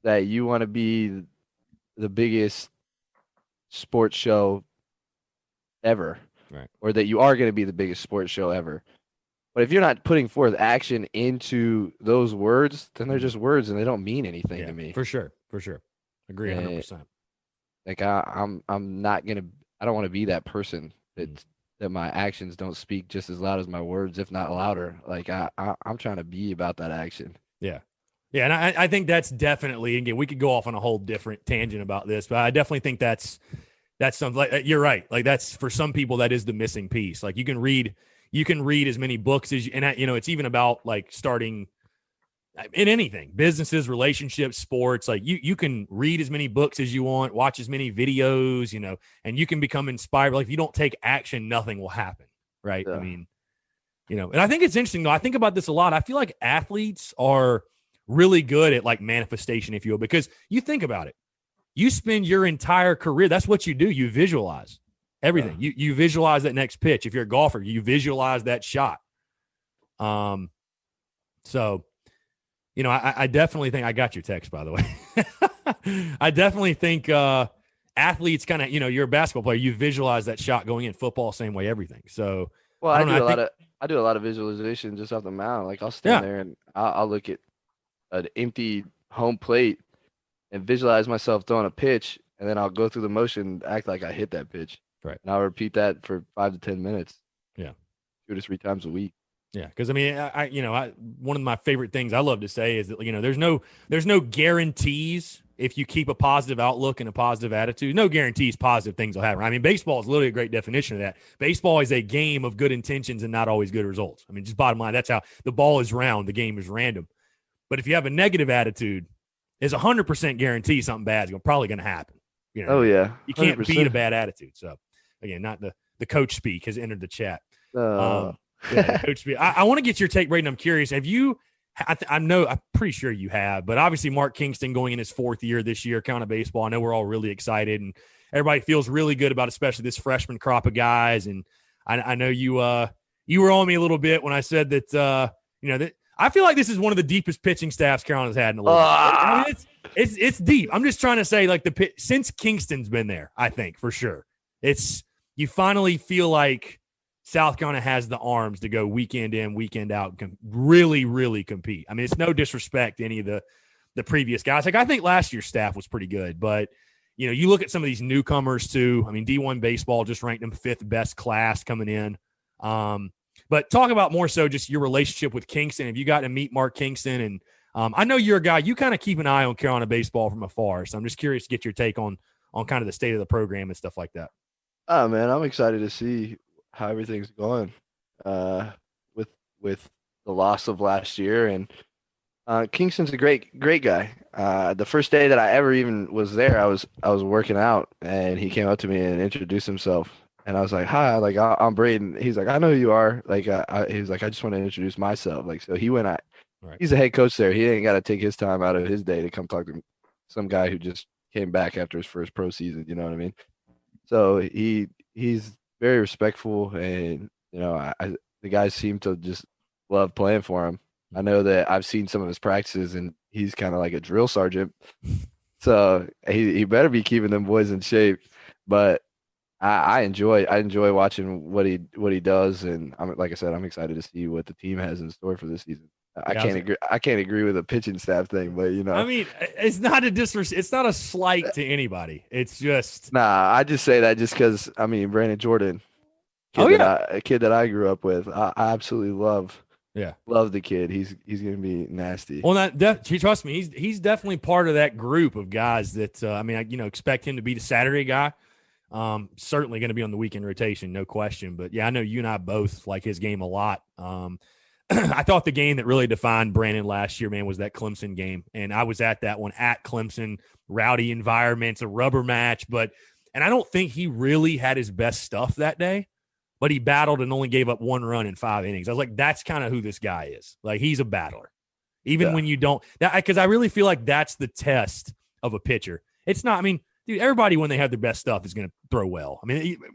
Speaker 4: that you want to be the biggest sports show ever,
Speaker 1: right?
Speaker 4: Or that you are going to be the biggest sports show ever. But if you're not putting forth action into those words, then they're just words, and they don't mean anything to me.
Speaker 1: For sure. Agree 100%.
Speaker 4: Like, I'm not gonna. I don't want to be that person that my actions don't speak just as loud as my words, if not louder. Like, I'm trying to be about that action.
Speaker 1: Yeah, and I think that's definitely. Again, we could go off on a whole different tangent about this, but I definitely think that's something. Like, you're right. Like, that's, for some people, that is the missing piece. Like, you can read as many books as you, and it's even about like starting in anything, businesses, relationships, sports. Like you can read as many books as you want, watch as many videos, and you can become inspired. Like if you don't take action, nothing will happen. Right.
Speaker 4: Yeah.
Speaker 1: I mean, and I think it's interesting though. I think about this a lot. I feel like athletes are really good at like manifestation, if you will, because you think about it. You spend your entire career. That's what you do. You visualize everything. Yeah. You visualize that next pitch. If you're a golfer, you visualize that shot. So, I definitely think I got your text, by the way. I definitely think athletes kind of, you're a basketball player. You visualize that shot going in. Football, same way, everything. So,
Speaker 4: well, I do a lot of visualization just off the mound. Like I'll stand there and I'll look at an empty home plate and visualize myself throwing a pitch, and then I'll go through the motion, act like I hit that pitch.
Speaker 1: Right.
Speaker 4: And I'll repeat that for 5 to 10 minutes.
Speaker 1: Yeah.
Speaker 4: 2 to 3 times a week.
Speaker 1: Yeah, because I mean, one of my favorite things I love to say is that there's no guarantees if you keep a positive outlook and a positive attitude. No guarantees positive things will happen. I mean, baseball is literally a great definition of that. Baseball is a game of good intentions and not always good results. I mean, just bottom line, that's how the ball is round, the game is random. But if you have a negative attitude, it's 100% guarantee something bad is probably going to happen.
Speaker 4: Oh yeah, 100%.
Speaker 1: You can't beat a bad attitude. So again, not the coach speak has entered the chat. Yeah, Coach speak. I want to get your take, Braden. I'm curious. Have you? I'm pretty sure you have, but obviously Mark Kingston going in his 4th year this year, kind of baseball. I know we're all really excited, and everybody feels really good about, especially this freshman crop of guys. And I know you were on me a little bit when I said that that I feel like this is one of the deepest pitching staffs Carolina's had in a little bit. I mean, it's deep. I'm just trying to say, like since Kingston's been there, I think for sure you finally feel like South Carolina has the arms to go weekend in, weekend out, and really, really compete. I mean, it's no disrespect to any of the previous guys. Like I think last year's staff was pretty good, but you look at some of these newcomers too. I mean, D1 baseball just ranked them 5th best class coming in. But talk about more so just your relationship with Kingston. Have you got to meet Mark Kingston? And I know you're a guy, you kind of keep an eye on Carolina baseball from afar. So I'm just curious to get your take on kind of the state of the program and stuff like that.
Speaker 4: Oh man, I'm excited to see how everything's going with the loss of last year. And Kingston's a great guy. The first day that I ever even was there, I was working out, and he came up to me and introduced himself. And I was like, "Hi, like I'm Braden." He's like, "I know who you are." Like he was like, "I just want to introduce myself." Like so, he went. Right. He's a head coach there. He ain't got to take his time out of his day to come talk to some guy who just came back after his first pro season. You know what I mean? So he's very respectful, and the guys seem to just love playing for him. I know that I've seen some of his practices, and he's kind of like a drill sergeant. So he better be keeping them boys in shape. But I enjoy watching what he does, and like I said, I'm excited to see what the team has in store for this season. I can't agree with the pitching staff thing, but I mean,
Speaker 1: it's not it's not a slight to anybody. It's just
Speaker 4: I just say that just because Brandon Jordan, a kid that I grew up with, I absolutely love the kid. He's gonna be nasty.
Speaker 1: Well, trust me, he's definitely part of that group of guys that I expect him to be the Saturday guy. Certainly going to be on the weekend rotation, no question. But yeah, I know you and I both like his game a lot. I thought the game that really defined Brandon last year, man, was that Clemson game. And I was at that one at Clemson, rowdy environments, a rubber match. And I don't think he really had his best stuff that day, but he battled and only gave up 1 run in 5 innings. I was like, that's kind of who this guy is. Like, he's a battler. Even when you don't, because I really feel like that's the test of a pitcher. It's not, dude, everybody when they have their best stuff is going to throw well.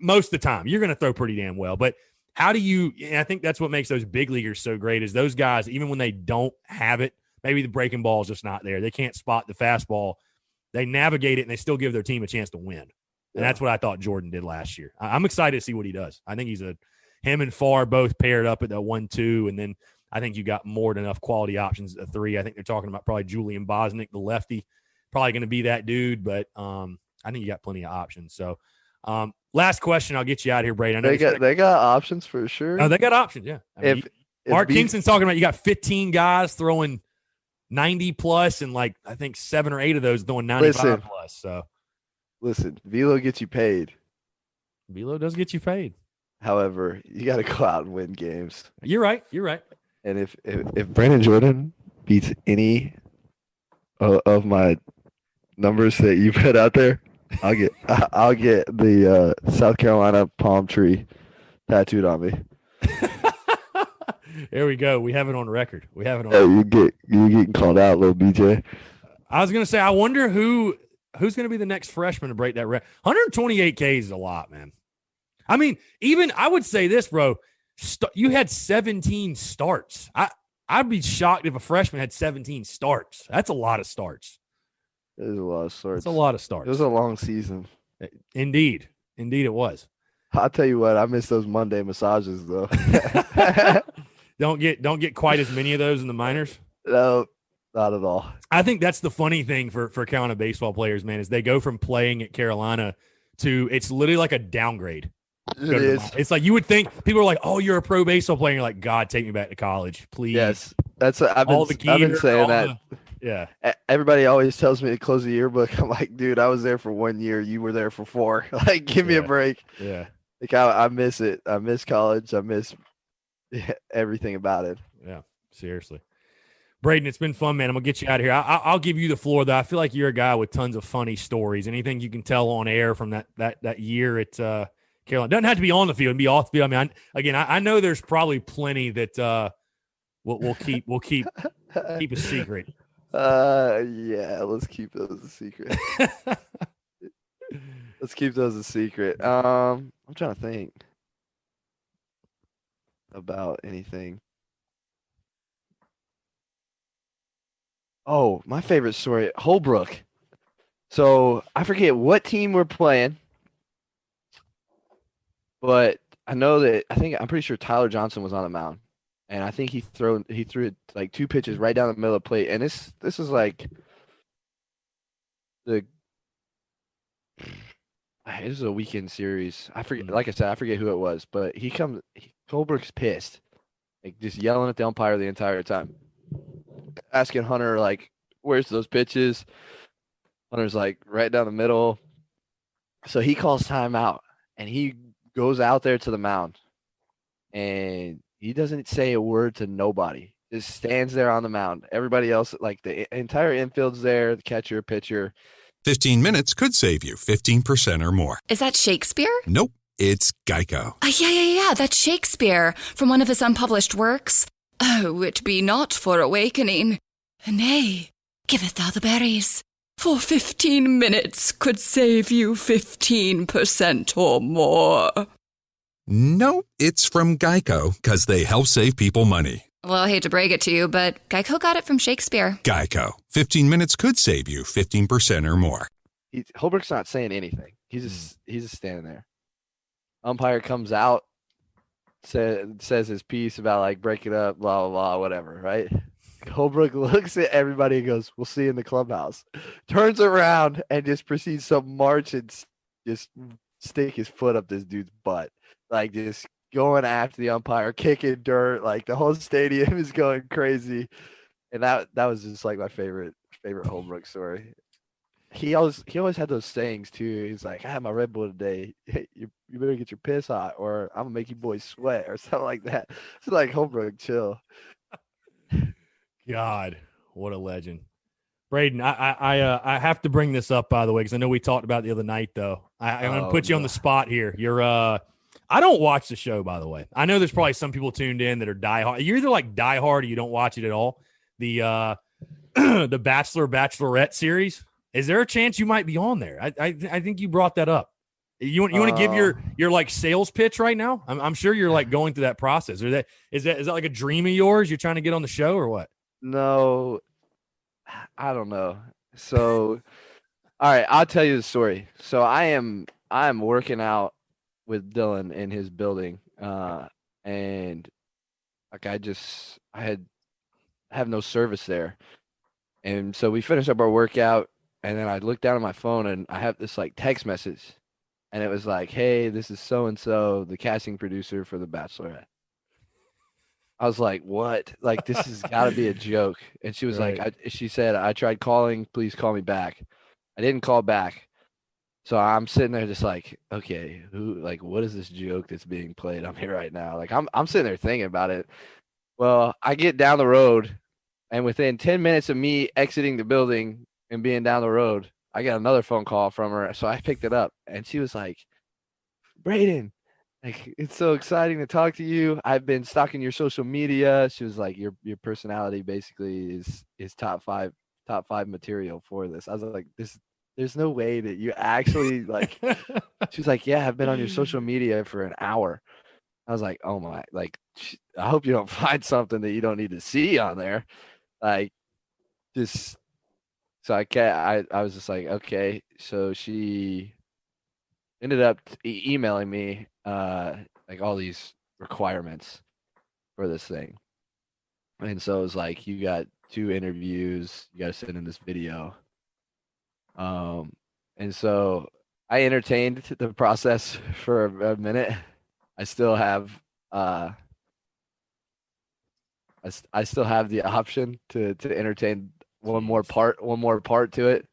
Speaker 1: Most of the time, you're going to throw pretty damn well. But how do you – and I think that's what makes those big leaguers so great is those guys, even when they don't have it, maybe the breaking ball is just not there. They can't spot the fastball. They navigate it, and they still give their team a chance to win. And that's what I thought Jordan did last year. I'm excited to see what he does. I think him and Farr both paired up at the 1-2, and then I think you got more than enough quality options at 3. I think they're talking about probably Julian Bosnick, the lefty, probably going to be that dude, but I think you got plenty of options. So, last question, I'll get you out of here, Braden.
Speaker 4: They got options for sure.
Speaker 1: Oh, they got options, yeah. If Mark Kingston's talking about you got 15 guys throwing 90 plus, and like I think 7 or 8 of those throwing 95 plus. So,
Speaker 4: listen, Velo gets you paid.
Speaker 1: Velo does get you paid.
Speaker 4: However, you got to go out and win games.
Speaker 1: You're right.
Speaker 4: And if Brandon Jordan beats any of my numbers that you put out there, I'll get the South Carolina palm tree tattooed on me.
Speaker 1: There we go. We have it on record. We have it on.
Speaker 4: Hey, you getting called out, little BJ.
Speaker 1: I was gonna say, I wonder who's gonna be the next freshman to break that record. 128K is a lot, man. I mean, even I would say this, bro. You had 17 starts. I'd be shocked if a freshman had 17 starts. That's a lot of starts.
Speaker 4: It is a lot of starts.
Speaker 1: It's a lot of starts.
Speaker 4: It was a long season.
Speaker 1: Indeed it was.
Speaker 4: I'll tell you what, I miss those Monday massages though.
Speaker 1: Don't get quite as many of those in the minors.
Speaker 4: No, not at all.
Speaker 1: I think that's the funny thing for Carolina baseball players, man, is they go from playing at Carolina to it's literally like a downgrade.
Speaker 4: It is.
Speaker 1: It's like you would think people are like, "Oh, you're a pro baseball player." You're like, "God, take me back to college, please."
Speaker 4: Yes, that's I've been saying that.
Speaker 1: Yeah.
Speaker 4: Everybody always tells me to close the yearbook. I'm like, dude, I was there for 1 year. You were there for 4. Like, give me a break.
Speaker 1: Yeah.
Speaker 4: Like, I miss it. I miss college. I miss everything about it.
Speaker 1: Yeah. Seriously. Braden, it's been fun, man. I'm going to get you out of here. I'll give you the floor, though. I feel like you're a guy with tons of funny stories. Anything you can tell on air from that year at Carolina. Doesn't have to be on the field and be off the field. I mean, I know there's probably plenty that we'll keep a secret.
Speaker 4: Yeah, let's keep those a secret. Let's keep those a secret. I'm trying to think about anything. Oh, my favorite story, Holbrook. So I forget what team we're playing, but I'm pretty sure Tyler Johnson was on the mound. And I think he threw it like 2 pitches right down the middle of the plate. And this is like this is a weekend series. I forget, like I said, I forget who it was, but Holbrook's pissed, like just yelling at the umpire the entire time, asking Hunter like, "Where's those pitches?" Hunter's like, "Right down the middle." So he calls timeout, and he goes out there to the mound, and he doesn't say a word to nobody. Just stands there on the mound. Everybody else, like the entire infield's there, the catcher, pitcher.
Speaker 2: 15 minutes could save you 15% or more.
Speaker 3: Is that Shakespeare?
Speaker 2: Nope, it's Geico.
Speaker 3: Yeah. That's Shakespeare from one of his unpublished works. Oh, it be not for awakening. Nay, giveth thou the berries. For 15 minutes could save you 15% or more.
Speaker 2: Nope, it's from Geico, because they help save people money.
Speaker 3: Well, I hate to break it to you, but Geico got it from Shakespeare.
Speaker 2: Geico. 15 minutes could save you 15% or more.
Speaker 4: Holbrook's not saying anything. He's just standing there. Umpire comes out, says his piece about like break it up, blah blah blah, whatever, right? Holbrook looks at everybody and goes, "We'll see you in the clubhouse." Turns around and just proceeds to march and just stick his foot up this dude's butt, like just going after the umpire, kicking dirt, like the whole stadium is going crazy. And that was just like my favorite Holbrook story. He always had those sayings too. He's like, "I had my Red Bull today. You better get your piss hot, or I'm gonna make you boys sweat," or something like that. It's like, Holbrook, chill.
Speaker 1: God, what a legend. Braden, I have to bring this up, by the way, because I know we talked about it the other night, though. I'm going to put you on the spot here. You're I don't watch the show, by the way. I know there's probably some people tuned in that are diehard. You're either like diehard or you don't watch it at all. The the Bachelorette series. Is there a chance you might be on there? I think you brought that up. You want to give your like sales pitch right now? I'm sure you're like going through that process. Or is that like a dream of yours? You're trying to get on the show or what?
Speaker 4: No, I don't know. So, all right, I'll tell you the story. So I'm working out with Dylan in his building, and like I have no service there, and so we finished up our workout, and then I looked down at my phone and I have this like text message, and it was like, "Hey, this is so and so, the casting producer for The Bachelorette." I was like, "What? Like, this has got to be a joke." And she was
Speaker 1: right.
Speaker 4: she said, "I tried calling. Please call me back." I didn't call back. So I'm sitting there just like, okay, what is this joke that's being played on me right now? Like, I'm sitting there thinking about it. Well, I get down the road And within 10 minutes of me exiting the building and being down the road, I got another phone call from her. So I picked it up, and she was like, Braden, like, it's so exciting to talk to you. I've been stalking your social media. She was like, your personality basically is top five material for this. I was like, there's no way that you actually like. She was like, yeah, I've been on your social media for an hour. I was like, oh my, like, I hope you don't find something that you don't need to see on there. Like, just, so I was just like, okay. So she ended up emailing me like all these requirements for this thing. And so it was like, you got 2 interviews, you got to send in this video. And so I entertained the process for a minute. I still have I still have the option to entertain one more part to it,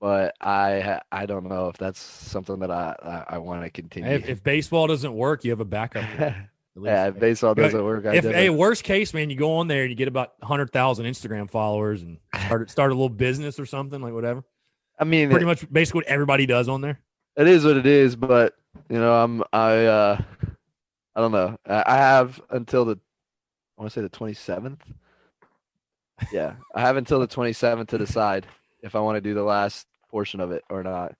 Speaker 4: but I don't know if that's something that I want to continue.
Speaker 1: If baseball doesn't work, you have a backup.
Speaker 4: Yeah, if baseball doesn't work,
Speaker 1: worst case, man, you go on there and you get about 100,000 Instagram followers and start a little business or something, like whatever.
Speaker 4: I mean,
Speaker 1: pretty much basically what everybody does on there.
Speaker 4: It is what it is, but you know, I don't know. I have until I want to say the 27th. Yeah, I have until the 27th to decide if I want to do the last portion of it or not.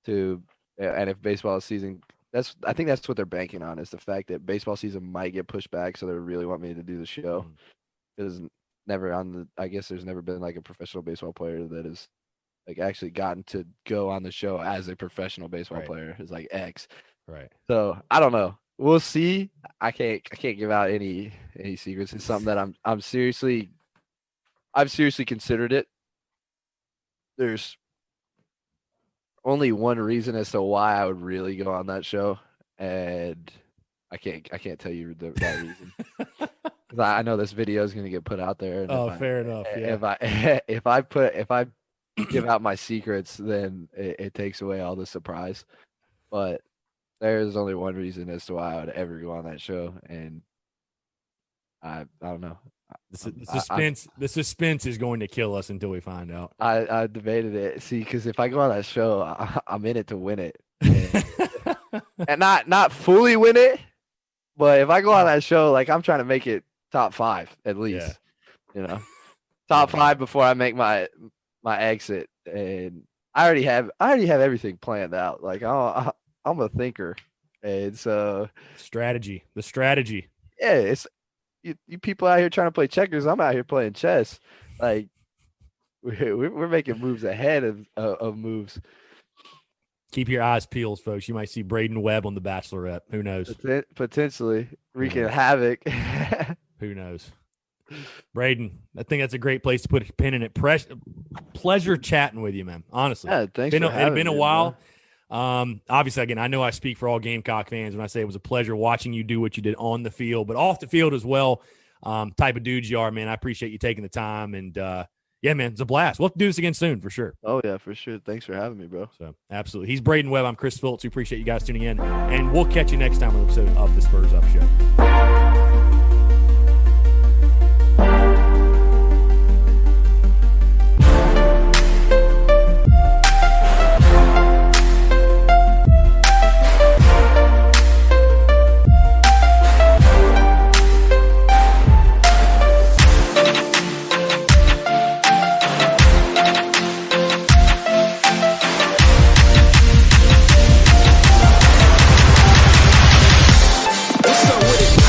Speaker 4: And if baseball season, I think that's what they're banking on, is the fact that baseball season might get pushed back, so they really want me to do the show. Because I guess there's never been like a professional baseball player that is like actually gotten to go on the show as a professional baseball player. Is like X.
Speaker 1: Right.
Speaker 4: So I don't know. We'll see. I can't give out any secrets. It's something that I've seriously considered it. There's only one reason as to why I would really go on that show, and I can't tell you that reason. Because I know this video is going to get put out there. And
Speaker 1: fair enough. Yeah.
Speaker 4: If I give out my secrets, then it takes away all the surprise. But there's only one reason as to why I would ever go on that show, and I don't know.
Speaker 1: The suspense is going to kill us until we find out.
Speaker 4: I debated it. See, because if I go on that show, I'm in it to win it, and not fully win it. But if I go on that show, like, I'm trying to make it top 5 at least. Yeah. You know, top 5 before I make my exit, and I already have everything planned out. Like, I'm a thinker, and so
Speaker 1: the strategy.
Speaker 4: Yeah, it's you people out here trying to play checkers. I'm out here playing chess. Like, we're making moves ahead of moves.
Speaker 1: Keep your eyes peeled, folks. You might see Braden Webb on The Bachelorette. Who knows?
Speaker 4: Potentially wreaking havoc.
Speaker 1: Who knows? Braden, I think that's a great place to put a pin in it. Pleasure chatting with you, man. Honestly,
Speaker 4: yeah, thanks.
Speaker 1: It's been a while. Obviously, again, I know I speak for all Gamecock fans when I say it was a pleasure watching you do what you did on the field, but off the field as well. Type of dudes you are, man. I appreciate you taking the time, and yeah, man, it's a blast. We'll have to do this again soon for sure.
Speaker 4: Oh yeah, for sure. Thanks for having me, bro.
Speaker 1: So absolutely. He's Braden Webb. I'm Chris Phillips. We appreciate you guys tuning in, and we'll catch you next time on an episode of the Spurs Up Show.
Speaker 5: What's up with it?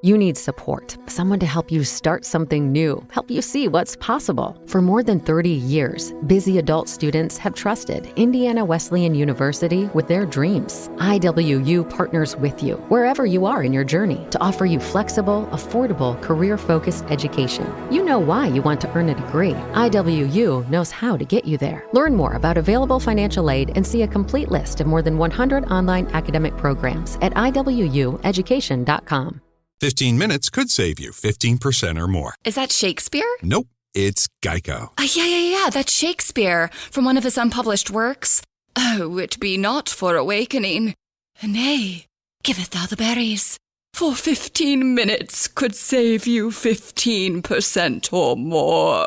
Speaker 5: You need support, someone to help you start something new, help you see what's possible. For more than 30 years, busy adult students have trusted Indiana Wesleyan University with their dreams. IWU partners with you wherever you are in your journey to offer you flexible, affordable, career-focused education. You know why you want to earn a degree. IWU knows how to get you there. Learn more about available financial aid and see a complete list of more than 100 online academic programs at iwueducation.com.
Speaker 2: 15 minutes could save you 15% or more.
Speaker 3: Is that Shakespeare?
Speaker 2: Nope, it's Geico.
Speaker 3: Yeah, that's Shakespeare from one of his unpublished works. Oh, it be not for awakening. Nay, giveth thou the berries. For 15 minutes could save you 15% or more.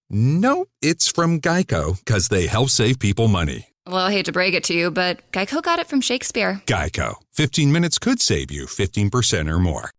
Speaker 2: Nope, it's from Geico, because they help save people money.
Speaker 3: Well, I hate to break it to you, but Geico got it from Shakespeare.
Speaker 2: Geico. 15 minutes could save you 15% or more.